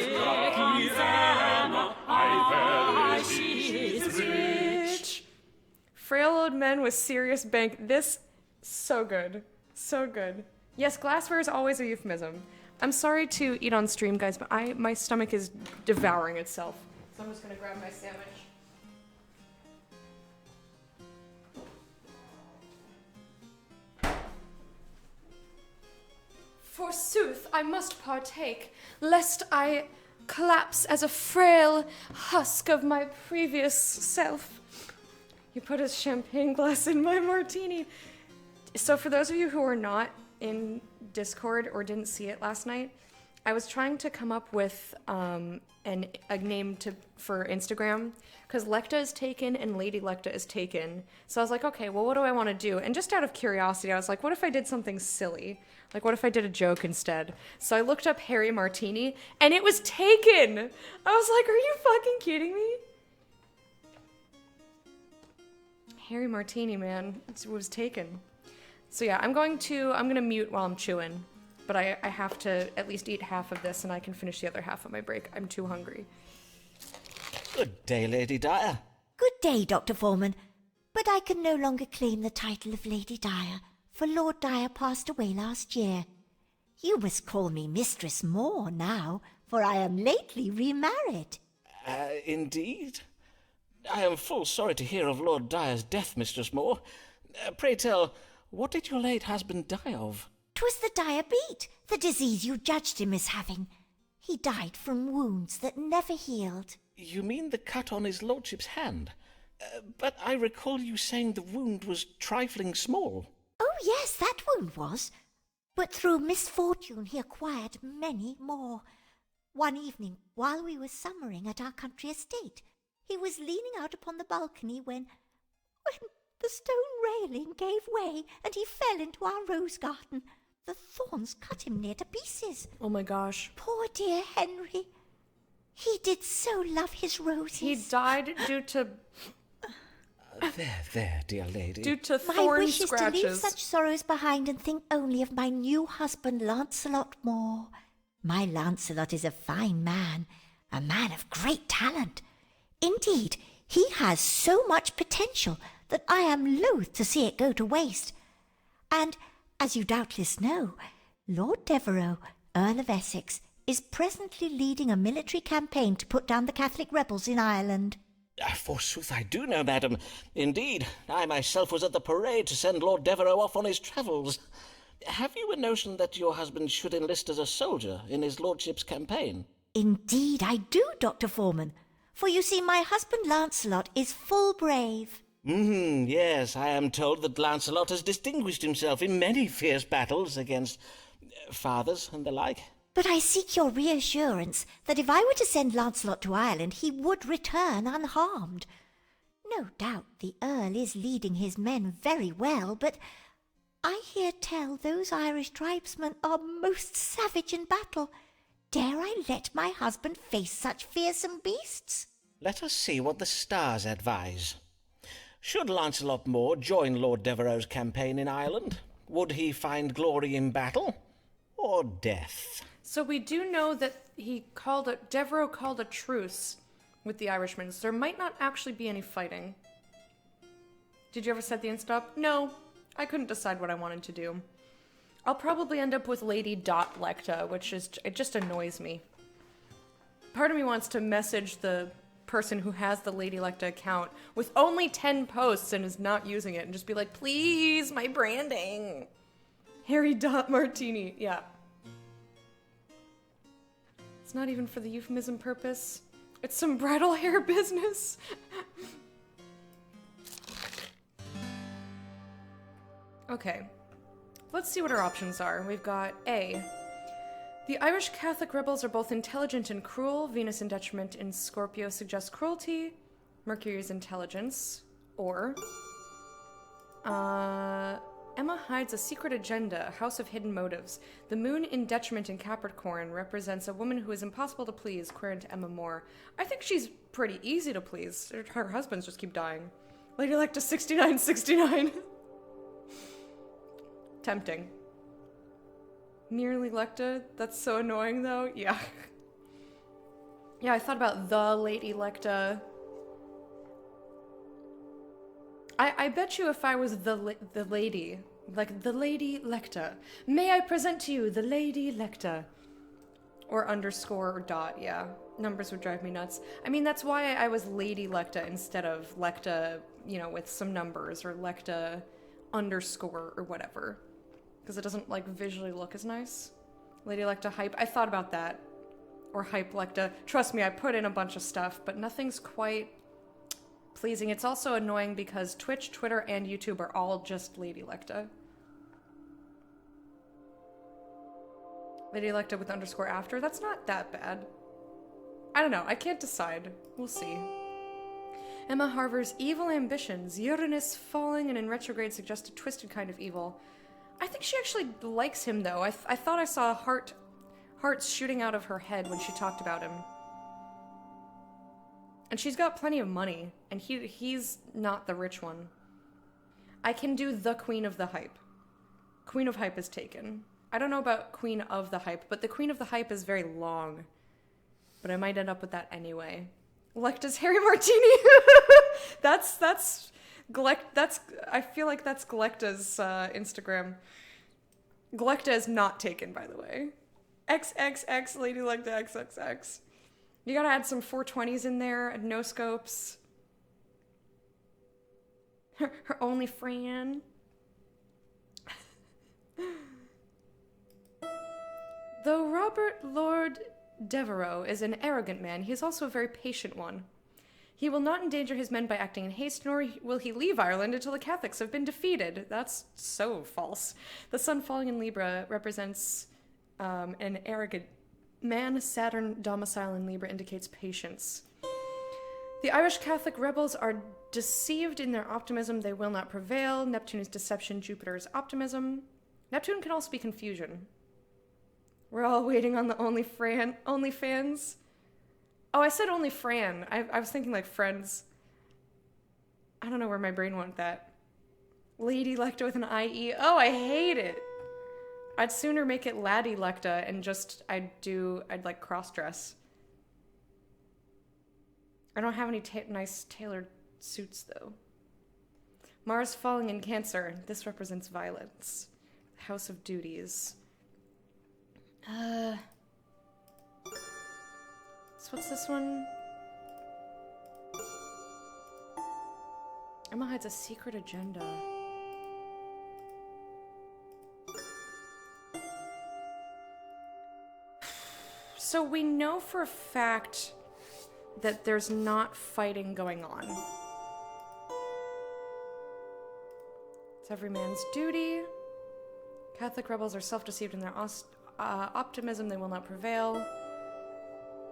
Here comes Emma, I bet she is rich. Frail old men with serious bank. This, so good. So good. Yes, glassware is always a euphemism. I'm sorry to eat on stream, guys, but my stomach is devouring itself. So I'm just gonna grab my sandwich. Forsooth, I must partake, lest I collapse as a frail husk of my previous self. You put a champagne glass in my martini. So for those of you who are not in Discord or didn't see it last night, I was trying to come up with a name for Instagram, because Lecta is taken and Lady Lecta is taken. So I was like, okay, well, what do I want to do? And just out of curiosity, I was like, what if I did something silly? Like, what if I did a joke instead? So I looked up Harry Martini, and it was taken! I was like, are you fucking kidding me? Harry Martini, man. It was taken. So yeah, I'm gonna mute while I'm chewing. But I have to at least eat half of this, and I can finish the other half of my break. I'm too hungry. Good day, Lady Dyer. Good day, Dr. Foreman. But I can no longer claim the title of Lady Dyer, for Lord Dyer passed away last year. You must call me Mistress Moore now, for I am lately remarried. Indeed? I am full sorry to hear of Lord Dyer's death, Mistress Moore. Pray tell, what did your late husband die of? 'Twas the diabetes, the disease you judged him as having. He died from wounds that never healed. You mean the cut on his lordship's hand? But I recall you saying the wound was trifling small. Oh, yes, that wound was. But through misfortune he acquired many more. One evening, while we were summering at our country estate, he was leaning out upon the balcony when the stone railing gave way and he fell into our rose garden. The thorns cut him near to pieces. Oh my gosh. Poor dear Henry. He did so love his roses. He died due to... There, dear lady. Due to My thorn wish is to leave scratches. such sorrows behind and think only of my new husband, Lancelot Moore. My Lancelot is a fine man, a man of great talent. Indeed, he has so much potential that I am loath to see it go to waste. And, as you doubtless know, Lord Devereux, Earl of Essex, is presently leading a military campaign to put down the Catholic rebels in Ireland. Forsooth I do know, madam. Indeed, I myself was at the parade to send Lord Devereux off on his travels. Have you a notion that your husband should enlist as a soldier in his lordship's campaign? Indeed I do, Dr. Foreman. For you see, my husband Lancelot is full brave. Yes, I am told that Lancelot has distinguished himself in many fierce battles against fathers and the like. But I seek your reassurance that if I were to send Lancelot to Ireland, he would return unharmed. No doubt the Earl is leading his men very well, but I hear tell those Irish tribesmen are most savage in battle. Dare I let my husband face such fearsome beasts? Let us see what the stars advise. Should Lancelot Moore join Lord Devereux's campaign in Ireland, would he find glory in battle or death? So we do know that Devereux called a truce with the Irishmen, so there might not actually be any fighting. Did you ever set the Insta up? No, I couldn't decide what I wanted to do. I'll probably end up with Lady Lecta, which it just annoys me. Part of me wants to message the person who has the Lady Lecta account with only 10 posts and is not using it and just be like, please, my branding. Harry Martini, yeah. It's not even for the euphemism purpose. It's some bridal hair business. Okay. Let's see what our options are. We've got A. The Irish Catholic rebels are both intelligent and cruel. Venus in detriment in Scorpio suggests cruelty. Mercury's intelligence. Or... Emma hides a secret agenda, House of Hidden Motives. The moon in detriment in Capricorn represents a woman who is impossible to please, according to Emma Moore. I think she's pretty easy to please. Her husbands just keep dying. Lady Lecta 6969. Tempting. Nearly Lecta? That's so annoying, though. Yeah. Yeah, I thought about the Lady Lecta. I bet you if I was the lady, like the Lady Lecta, may I present to you the Lady Lecta? Or underscore or dot, yeah. Numbers would drive me nuts. I mean, that's why I was Lady Lecta instead of Lecta, with some numbers, or Lecta underscore or whatever. Because it doesn't, visually look as nice. Lady Lecta hype, I thought about that. Or hype Lecta. Trust me, I put in a bunch of stuff, but nothing's quite pleasing. It's also annoying because Twitch, Twitter, and YouTube are all just Lady Lecta. Lady Electa with underscore after. That's not that bad. I don't know. I can't decide. We'll see. Emma harbors evil ambitions. Uranus falling and in retrograde suggests a twisted kind of evil. I think she actually likes him, though. I thought I saw hearts shooting out of her head when she talked about him. And she's got plenty of money, and he's not the rich one. I can do the Queen of the Hype. Queen of Hype is taken. I don't know about Queen of the Hype, but the Queen of the Hype is very long. But I might end up with that anyway. Lecta's Harry Martini. that's I feel like that's Galecta's Instagram. Galecta is not taken, by the way. XXX Lady Lecta XXX. You gotta add some 420s in there and no scopes. Her only Fran. Though Robert Lord Devereux is an arrogant man, he is also a very patient one. He will not endanger his men by acting in haste, nor will he leave Ireland until the Catholics have been defeated. That's so false. The sun falling in Libra represents an arrogant man. Saturn domicile in Libra indicates patience. The Irish Catholic rebels are deceived in their optimism. They will not prevail. Neptune is deception. Jupiter is optimism. Neptune can also be confusion. We're all waiting on the OnlyFans. Oh, I said only Fran. I was thinking like Friends. I don't know where my brain went that. Lady Lecta with an IE. Oh, I hate it. I'd sooner make it Laddie Lecta and just, I'd like cross-dress. I don't have any nice tailored suits, though. Mars falling in Cancer. This represents violence. House of Duties. So what's this one? Emma hides a secret agenda. So we know for a fact that there's not fighting going on. It's every man's duty. Catholic rebels are self-deceived in their optimism. They will not prevail.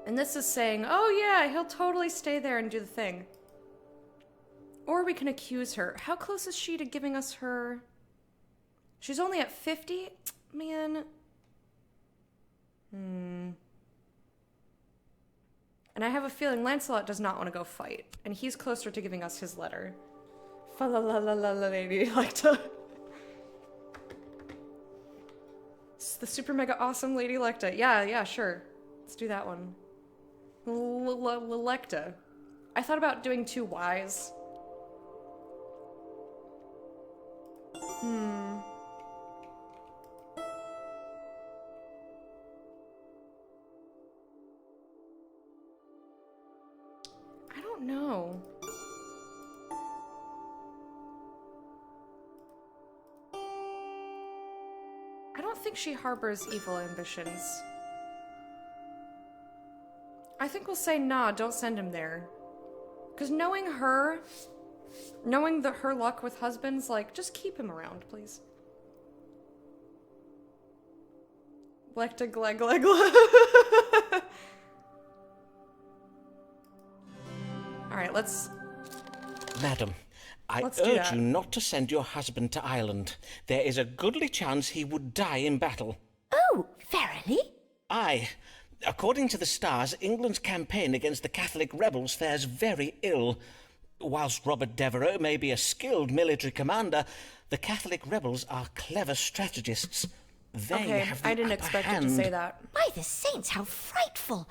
And this is saying, oh yeah, he'll totally stay there and do the thing. Or we can accuse her. How close is she to giving us her... She's only at 50? Man. And I have a feeling Lancelot does not want to go fight. And he's closer to giving us his letter. Fa-la-la-la-la-la, Lady Electa. It's the super mega awesome Lady Electa. Yeah, sure. Let's do that one. Electa. I thought about doing 2 Ys. I don't know. I don't think she harbors evil ambitions. I think we'll say, nah, don't send him there. Because knowing her, knowing her luck with husbands, like, just keep him around, please. Lecta gleg gleg gleg. Alright, let's... Madam, I urge you not to send your husband to Ireland. There is a goodly chance he would die in battle. Oh, verily? Aye. According to the stars, England's campaign against the Catholic rebels fares very ill. Whilst Robert Devereux may be a skilled military commander, the Catholic rebels are clever strategists. They have the I didn't upper expect hand. it to say that. By the saints, how frightful!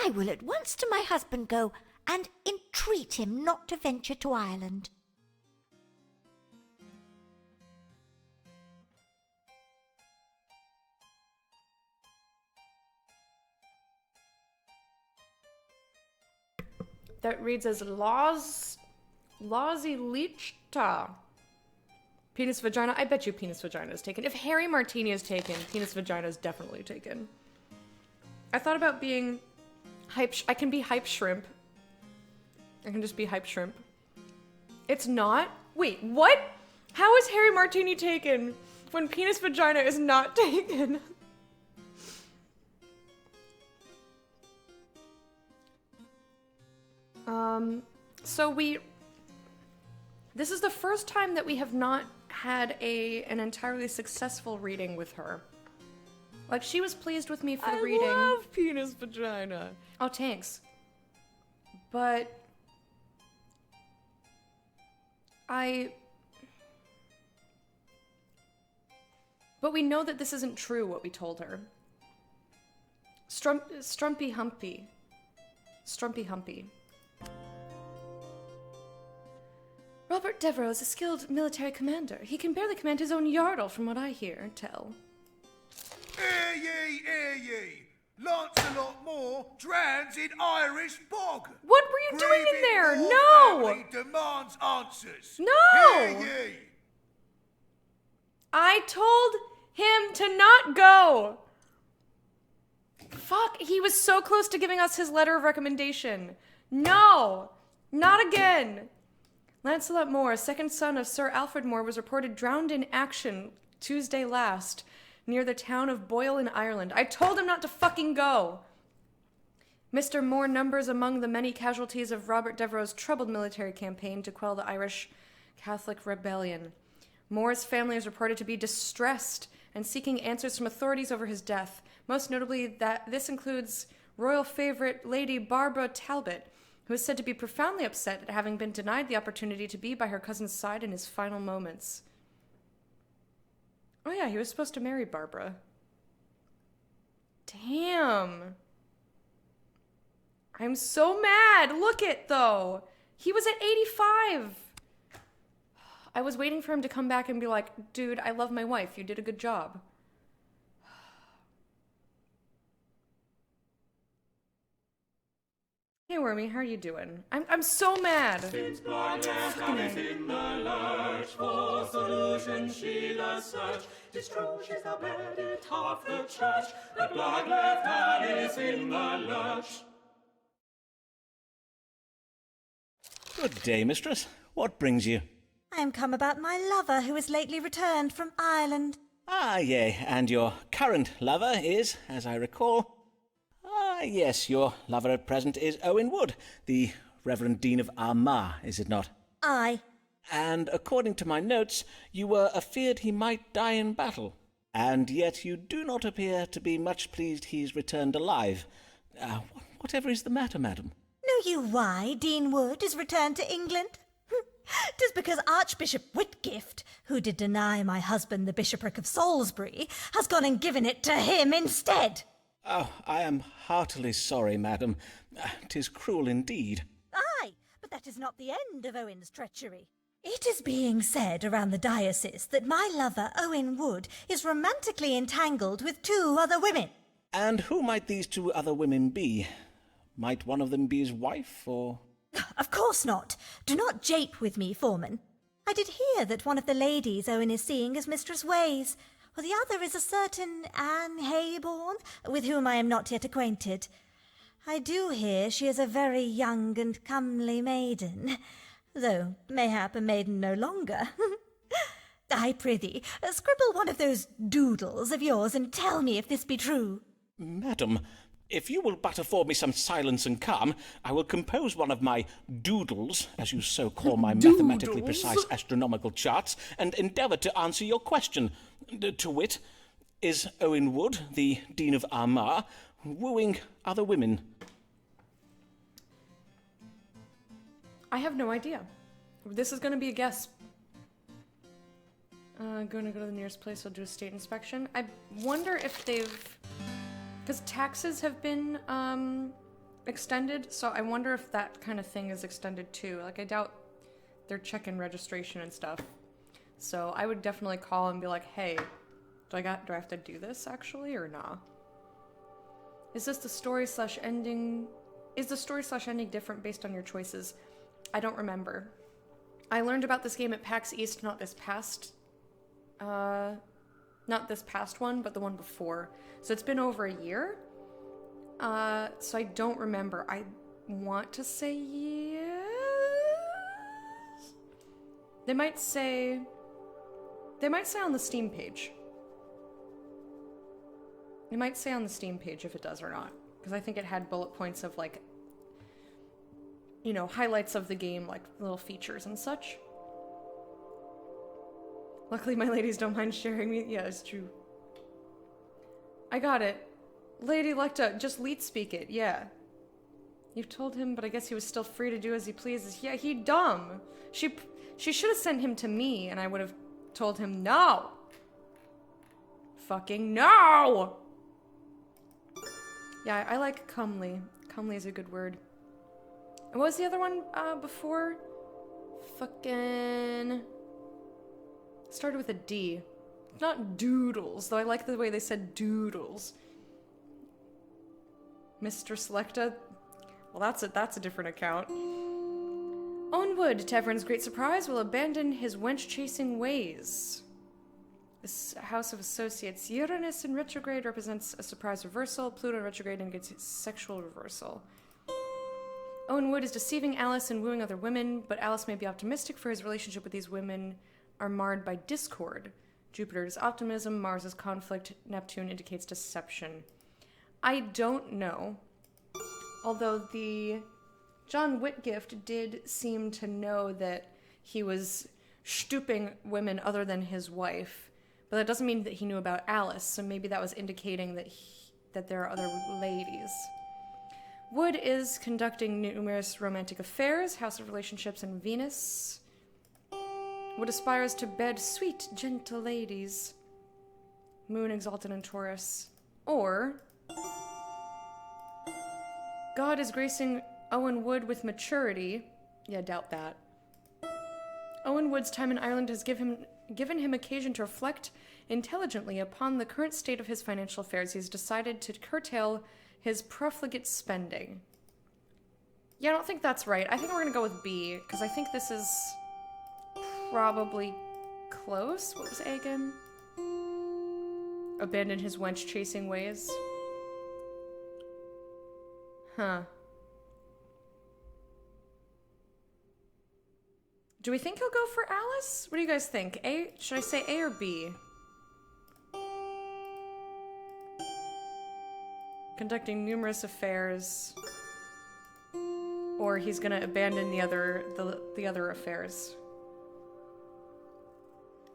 I will at once to my husband go and entreat him not to venture to Ireland. That reads as Lazielichta. Penis vagina. I bet you penis vagina is taken. If Harry Martini is taken, penis vagina is definitely taken. I thought about being hype. I can be hype shrimp. I can just be hype shrimp. It's not? Wait, what? How is Harry Martini taken when penis vagina is not taken? This is the first time that we have not had an entirely successful reading with her. Like, she was pleased with me for the reading. I love penis vagina. Oh, thanks. But But we know that this isn't true, what we told her. Strumpy Humpy. Robert Devereux is a skilled military commander. He can barely command his own yardle, from what I hear tell. Hear ye! Lancelot Moore drowns in Irish bog. What were you doing in there? Moore No! family demands answers. No! Hear ye! I told him to not go. Fuck, he was so close to giving us his letter of recommendation. No, not again. Lancelot Moore, second son of Sir Alfred Moore, was reported drowned in action Tuesday last near the town of Boyle in Ireland. I told him not to fucking go. Mr. Moore numbers among the many casualties of Robert Devereux's troubled military campaign to quell the Irish Catholic rebellion. Moore's family is reported to be distressed and seeking answers from authorities over his death. Most notably, that this includes royal favorite Lady Barbara Talbot, who is said to be profoundly upset at having been denied the opportunity to be by her cousin's side in his final moments. Oh yeah, he was supposed to marry Barbara. Damn. I'm so mad. Look it, though. He was at 85. I was waiting for him to come back and be like, dude, I love my wife. You did a good job. Hey, Wormy, how are you doing? I'm so mad. Since Blog left Alice in the lurch, for solution she does search. 'Tis true she's the wedded half the church, but Blog left Alice in the lurch. Good day, mistress. What brings you? I am come about my lover who is lately returned from Ireland. Ah, yea, and your current lover is, as I recall... Ah, yes, your lover at present is Owen Wood, the Reverend Dean of Armagh, is it not? Aye. And according to my notes, you were afeard he might die in battle. And yet you do not appear to be much pleased he's returned alive. Whatever is the matter, madam? Know you why Dean Wood is returned to England? 'Tis because Archbishop Whitgift, who did deny my husband the bishopric of Salisbury, has gone and given it to him instead. Oh, I am heartily sorry, madam. 'Tis cruel indeed. Aye, but that is not the end of Owen's treachery. It is being said around the diocese that my lover, Owen Wood, is romantically entangled with 2 other women. And who might these 2 other women be? Might one of them be his wife, or... Of course not. Do not jape with me, Foreman. I did hear that one of the ladies Owen is seeing is Mistress Ways, while the other is a certain Anne Hayborn, with whom I am not yet acquainted. I do hear she is a very young and comely maiden, though mayhap a maiden no longer. I prithee, scribble one of those doodles of yours and tell me if this be true. Madam, if you will but afford me some silence and calm, I will compose one of my doodles, as you so call my mathematically precise astronomical charts, and endeavour to answer your question. To wit, is Owen Wood, the Dean of Armagh, wooing other women? I have no idea. This is going to be a guess. Going to go to the nearest place, I'll do a state inspection. I wonder if they've... Because taxes have been extended, so I wonder if that kind of thing is extended too. Like, I doubt they're checking registration and stuff. So I would definitely call and be like, hey, do I have to do this actually, or nah? Is this the story/ending? Is the story/ending different based on your choices? I don't remember. I learned about this game at PAX East, not this past one, but the one before. So it's been over a year. So I don't remember. I want to say yes. They might say on the Steam page. It might say on the Steam page if it does or not. Because I think it had bullet points of, like, highlights of the game, like little features and such. Luckily, my ladies don't mind sharing me. Yeah, it's true. I got it. Lady Lecta, just leet speak it, yeah. You've told him, but I guess he was still free to do as he pleases. Yeah, he dumb. She should have sent him to me, and I would have told him no. Fucking no! Yeah, I like comely. Comely is a good word. And what was the other one before? Fucking... Started with a D. Not doodles, though I like the way they said doodles. Mr. Selecta? Well, that's a different account. Owen Wood, to everyone's great surprise, will abandon his wench-chasing ways. This House of Associates. Uranus in retrograde represents a surprise reversal. Pluto in retrograde indicates sexual reversal. Owen Wood is deceiving Alice and wooing other women, but Alice may be optimistic for his relationship with these women are marred by discord. Jupiter is optimism, Mars is conflict, Neptune indicates deception. I don't know. Although the John Whitgift did seem to know that he was stooping women other than his wife, but that doesn't mean that he knew about Alice, so maybe that was indicating that there are other ladies. Wood is conducting numerous romantic affairs, House of Relationships and Venus. Wood aspires to bed sweet, gentle ladies. Moon exalted in Taurus. Or... God is gracing Owen Wood with maturity. Yeah, doubt that. Owen Wood's time in Ireland has given him occasion to reflect intelligently upon the current state of his financial affairs. He has decided to curtail his profligate spending. Yeah, I don't think that's right. I think we're gonna go with B, because I think this is probably close. What was A again? Abandon his wench chasing ways. Huh. Do we think he'll go for Alice? What do you guys think? A? Should I say A or B? Conducting numerous affairs. Or he's gonna abandon the other affairs.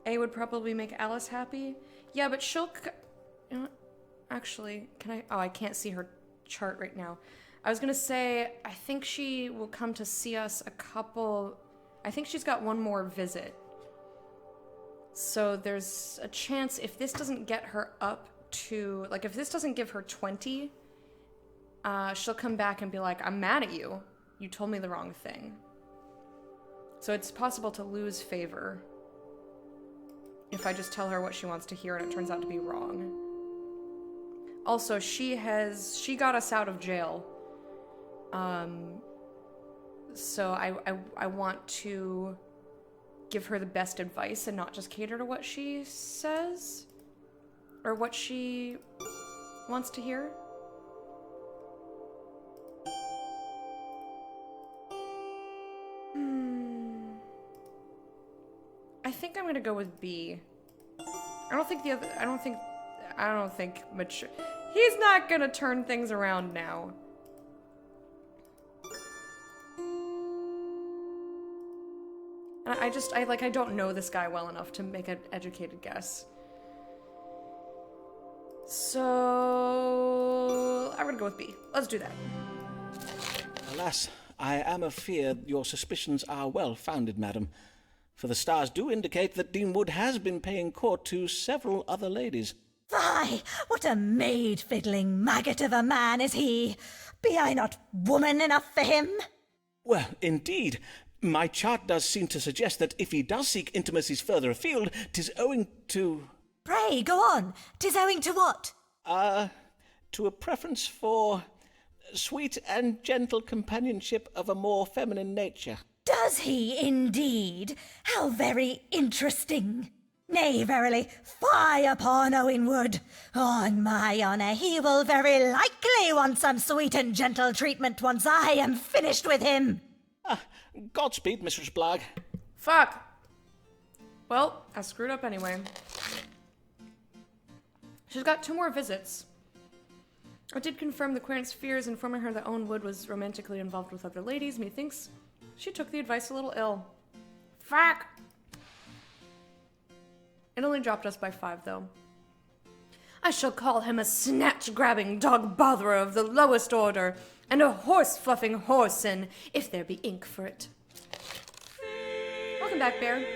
A would probably make Alice happy. Yeah, but she'll... You know what? Actually, can I... Oh, I can't see her chart right now. I was gonna say, I think she will come to see us a couple... I think she's got one more visit. So there's a chance if this doesn't get her up to... Like, if this doesn't give her 20, she'll come back and be like, I'm mad at you. You told me the wrong thing. So it's possible to lose favor if I just tell her what she wants to hear and it turns out to be wrong. Also, she got us out of jail. So I want to give her the best advice and not just cater to what she says or what she wants to hear. I think I'm gonna go with B. I don't think mature. He's not gonna turn things around now. And I don't know this guy well enough to make an educated guess. So I'm gonna go with B. Let's do that. Alas, I am afeard your suspicions are well founded, madam. For the stars do indicate that Dean Wood has been paying court to several other ladies. Fie! What a maid-fiddling maggot of a man is he! Be I not woman enough for him? Well, indeed. My chart does seem to suggest that if he does seek intimacies further afield, 'tis owing to... Pray, go on. 'Tis owing to what? To a preference for sweet and gentle companionship of a more feminine nature. Does he indeed? How very interesting. Nay, verily, fie upon Owen Wood. On my honour, he will very likely want some sweet and gentle treatment once I am finished with him. Godspeed, Mistress Blagg. Fuck. Well, I screwed up anyway. She's got 2 more visits. Or did confirm the querent's fears, informing her that Owen Wood was romantically involved with other ladies. Methinks she took the advice a little ill. Fuck! It only dropped us by 5, though. I shall call him a snatch-grabbing dog-botherer of the lowest order, and a horse-fluffing whoreson, if there be ink for it. Welcome back, Bear.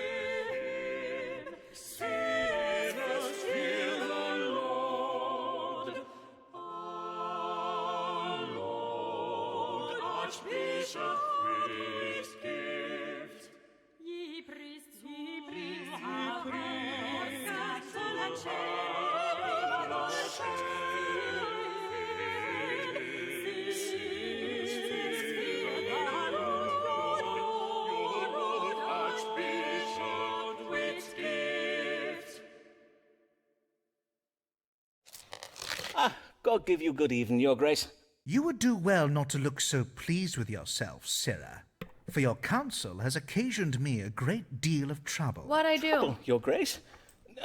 Archbishop, priest, gift. Ye priests, have Archbishop with gift. God give you good even, your grace. You would do well not to look so pleased with yourself, sirrah, for your counsel has occasioned me a great deal of trouble. What'd I do? Trouble, your grace?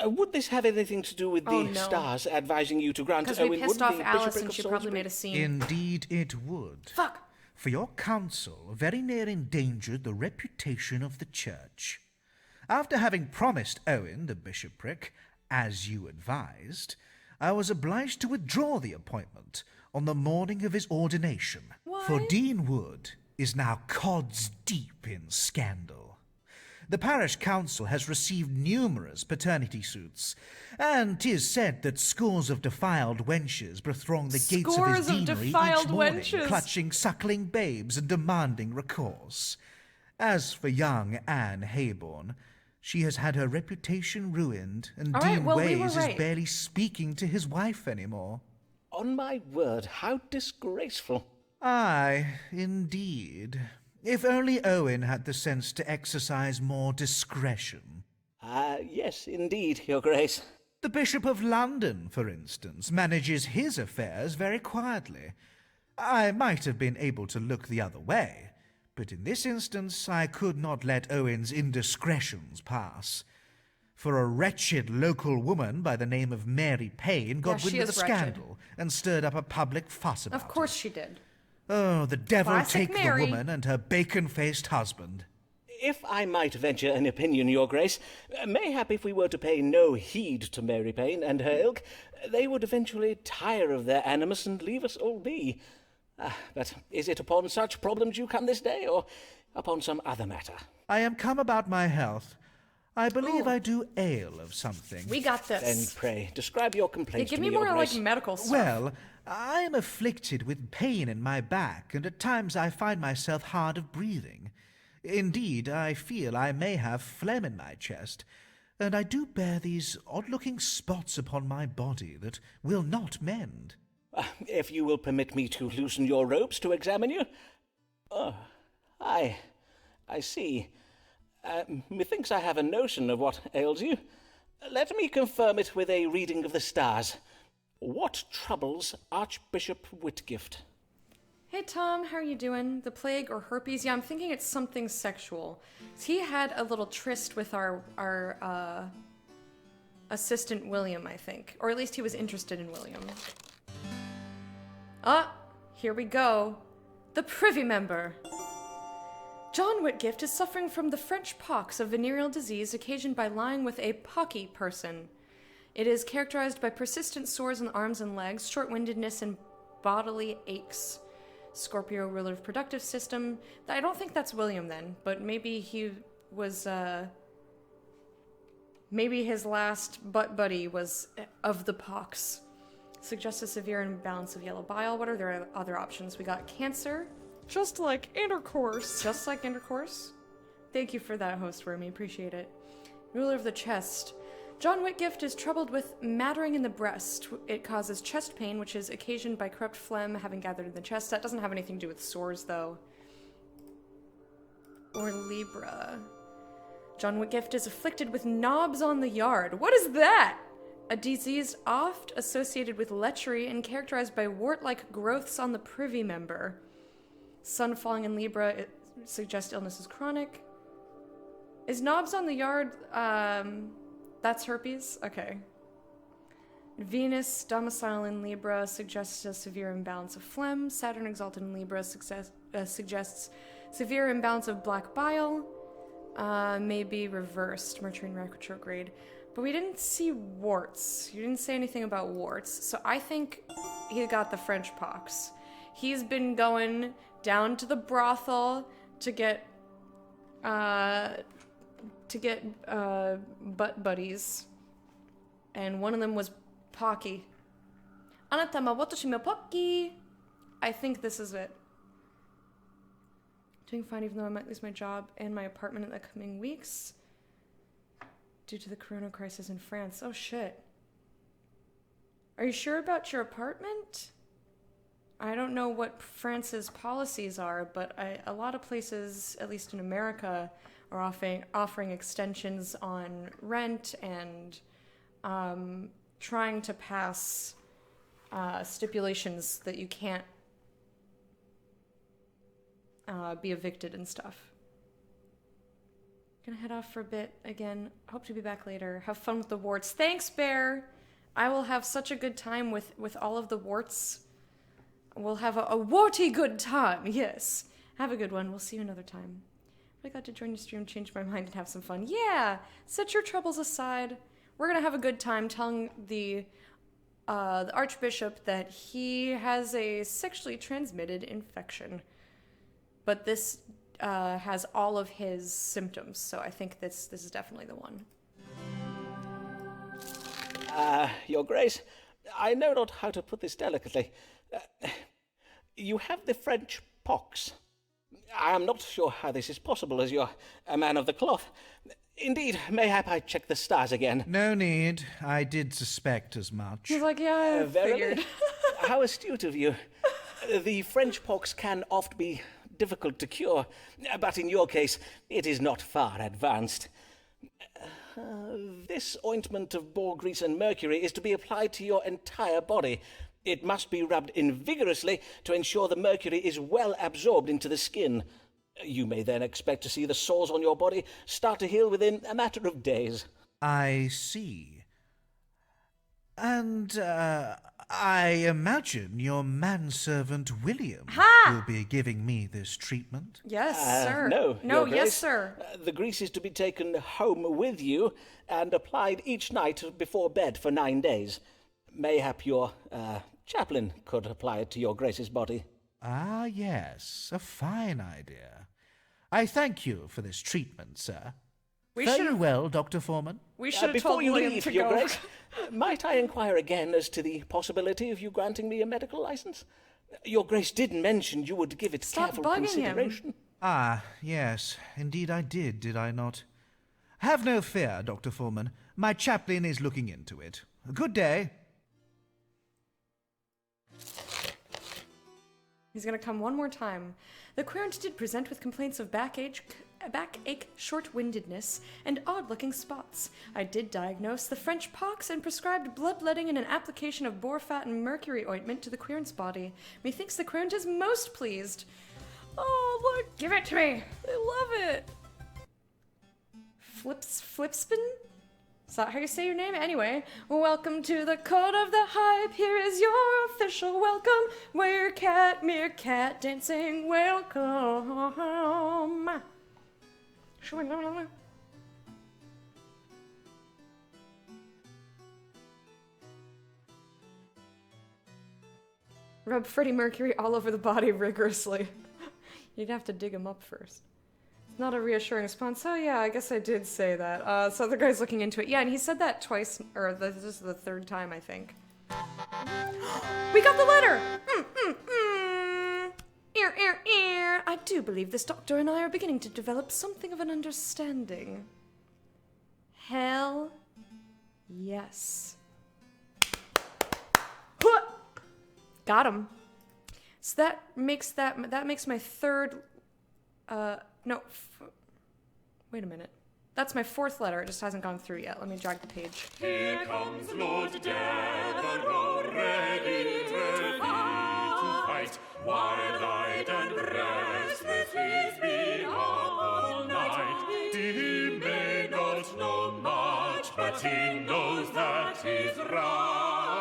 Would this have anything to do with the stars advising you to grant Owen Wood the Because we pissed off Alice bishopric and of she probably Salisbury? made a scene. Indeed it would. Fuck! For your counsel very near endangered the reputation of the church. After having promised Owen the bishopric, as you advised, I was obliged to withdraw the appointment on the morning of his ordination. For Dean Wood is now cods deep in scandal. The parish council has received numerous paternity suits, and 'tis said that scores of defiled wenches bethrong the gates of his deanery each morning, clutching suckling babes and demanding recourse. As for young Anne Hayborn, she has had her reputation ruined, and Dean Ways is barely speaking to his wife anymore. On my word, how disgraceful. Aye, indeed. If only Owen had the sense to exercise more discretion. Yes, indeed, your grace. The Bishop of London, for instance, manages his affairs very quietly. I might have been able to look the other way, but in this instance I could not let Owen's indiscretions pass. For a wretched local woman by the name of Mary Payne got wind of the scandal and stirred up a public fuss about it. Of course she did. Oh, the devil Classic take Mary. the woman and her bacon-faced husband. If I might venture an opinion, your grace, mayhap if we were to pay no heed to Mary Payne and her ilk, they would eventually tire of their animus and leave us all be. But is it upon such problems you come this day, or upon some other matter? I am come about my health. I believe I do ail of something. We got this. Then pray, describe your complaints Give to me your more grace. like medical stuff. Well, I am afflicted with pain in my back, and at times I find myself hard of breathing. Indeed, I feel I may have phlegm in my chest, and I do bear these odd-looking spots upon my body that will not mend. If you will permit me to loosen your robes to examine you. I see. Methinks I have a notion of what ails you. Let me confirm it with a reading of the stars. What troubles Archbishop Whitgift? Hey Tom, how are you doing? The plague or herpes? Yeah, I'm thinking it's something sexual. He had a little tryst with our assistant William, I think. Or at least he was interested in William. Here we go. The Privy Member. John Whitgift is suffering from the French pox, a venereal disease occasioned by lying with a pocky person. It is characterized by persistent sores in the arms and legs, short-windedness, and bodily aches. Scorpio, ruler of productive system. I don't think that's William then, but maybe he was, maybe his last butt buddy was of the pox. Suggests a severe imbalance of yellow bile. What are their other options? We got cancer. Just like intercourse. Just like intercourse? Thank you for that, host Wormy. Appreciate it. Ruler of the chest. John Whitgift is troubled with mattering in the breast. It causes chest pain, which is occasioned by corrupt phlegm having gathered in the chest. That doesn't have anything to do with sores, though. Or Libra. John Whitgift is afflicted with knobs on the yard. What is that? A disease oft associated with lechery and characterized by wart-like growths on the privy member. Sun falling in Libra, it suggests illness is chronic. Is knobs on the yard, that's herpes? Okay. Venus, domicile in Libra, suggests a severe imbalance of phlegm. Saturn, exalted in Libra, suggests severe imbalance of black bile. May be reversed, Mercury in retrograde. But we didn't see warts. You didn't say anything about warts. So I think he got the French pox. He's been going down to the brothel to get butt buddies. And one of them was Pocky. Anatama watashi mo Pocky. I think this is it. Doing fine even though I might lose my job and my apartment in the coming weeks due to the corona crisis in France. Oh shit. Are you sure about your apartment? I don't know what France's policies are, but a lot of places, at least in America, are offering extensions on rent and trying to pass stipulations that you can't be evicted and stuff. Gonna head off for a bit again. Hope to be back later. Have fun with the warts. Thanks, Bear! I will have such a good time with all of the warts. We'll have a warty good time, yes. Have a good one. We'll see you another time. I got to join your stream, change my mind, and have some fun. Yeah! Set your troubles aside. We're gonna have a good time telling the Archbishop that he has a sexually transmitted infection. But this has all of his symptoms, so I think this is definitely the one. Your Grace, I know not how to put this delicately. You have the French pox. I am not sure how this is possible, as you're a man of the cloth. Indeed, mayhap I check the stars again. No need. I did suspect as much. He's like, yeah, I figured. How astute of you. The French pox can oft be difficult to cure, but in your case, it is not far advanced. This ointment of boar grease and mercury is to be applied to your entire body. It must be rubbed in vigorously to ensure the mercury is well absorbed into the skin. You may then expect to see the sores on your body start to heal within a matter of days. I see. And, I imagine your manservant William will be giving me this treatment? Yes, sir. No, Your Grace. Yes, sir. The grease is to be taken home with you and applied each night before bed for 9 days. Mayhap your chaplain could apply it to your Grace's body. Ah, yes, a fine idea. I thank you for this treatment, sir. Very well, Dr. Foreman. We should have Before told you William leave, to Your go. Grace, might I inquire again as to the possibility of you granting me a medical license? Your Grace did mention you would give it Stop careful bugging consideration. him. Ah, yes, indeed I did I not? Have no fear, Dr. Foreman. My chaplain is looking into it. Good day. He's gonna come one more time. The querent did present with complaints of backache, short-windedness, and odd-looking spots. I did diagnose the French pox and prescribed bloodletting and an application of boar fat and mercury ointment to the querent's body. Methinks the querent is most pleased. Oh, look! Give it to me! I love it! Flipspin? Is that how you say your name? Anyway, welcome to the Court of the Hype. Here is your official welcome. We're meerkat dancing. Welcome. Rub Freddie Mercury all over the body rigorously. You'd have to dig him up first. Not a reassuring response. Oh yeah, I guess I did say that. So the guy's looking into it. Yeah, and he said that twice, or this is the third time, I think. We got the letter! I do believe this doctor and I are beginning to develop something of an understanding. Hell yes. Got him. So that makes my third, wait a minute. That's my fourth letter. It just hasn't gone through yet. Let me drag the page. Here comes Lord Devereux, ready to fight. Wild-eyed and restless, he's been up all night. He may not know much, but he knows that he's right.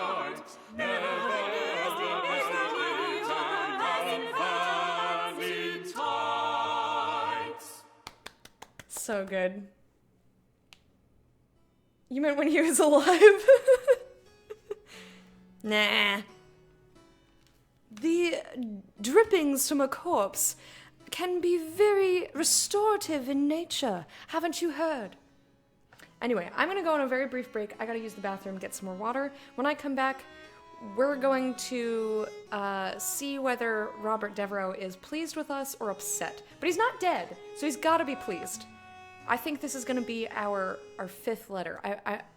So good. You meant when he was alive? Nah. The drippings from a corpse can be very restorative in nature. Haven't you heard? Anyway, I'm gonna go on a very brief break. I gotta use the bathroom, get some more water. When I come back, we're going to see whether Robert Devereaux is pleased with us or upset. But he's not dead, so he's gotta be pleased. I think this is gonna be our fifth letter.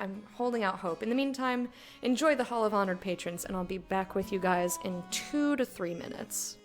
I'm holding out hope. In the meantime, enjoy the Hall of Honored Patrons, and I'll be back with you guys in 2 to 3 minutes.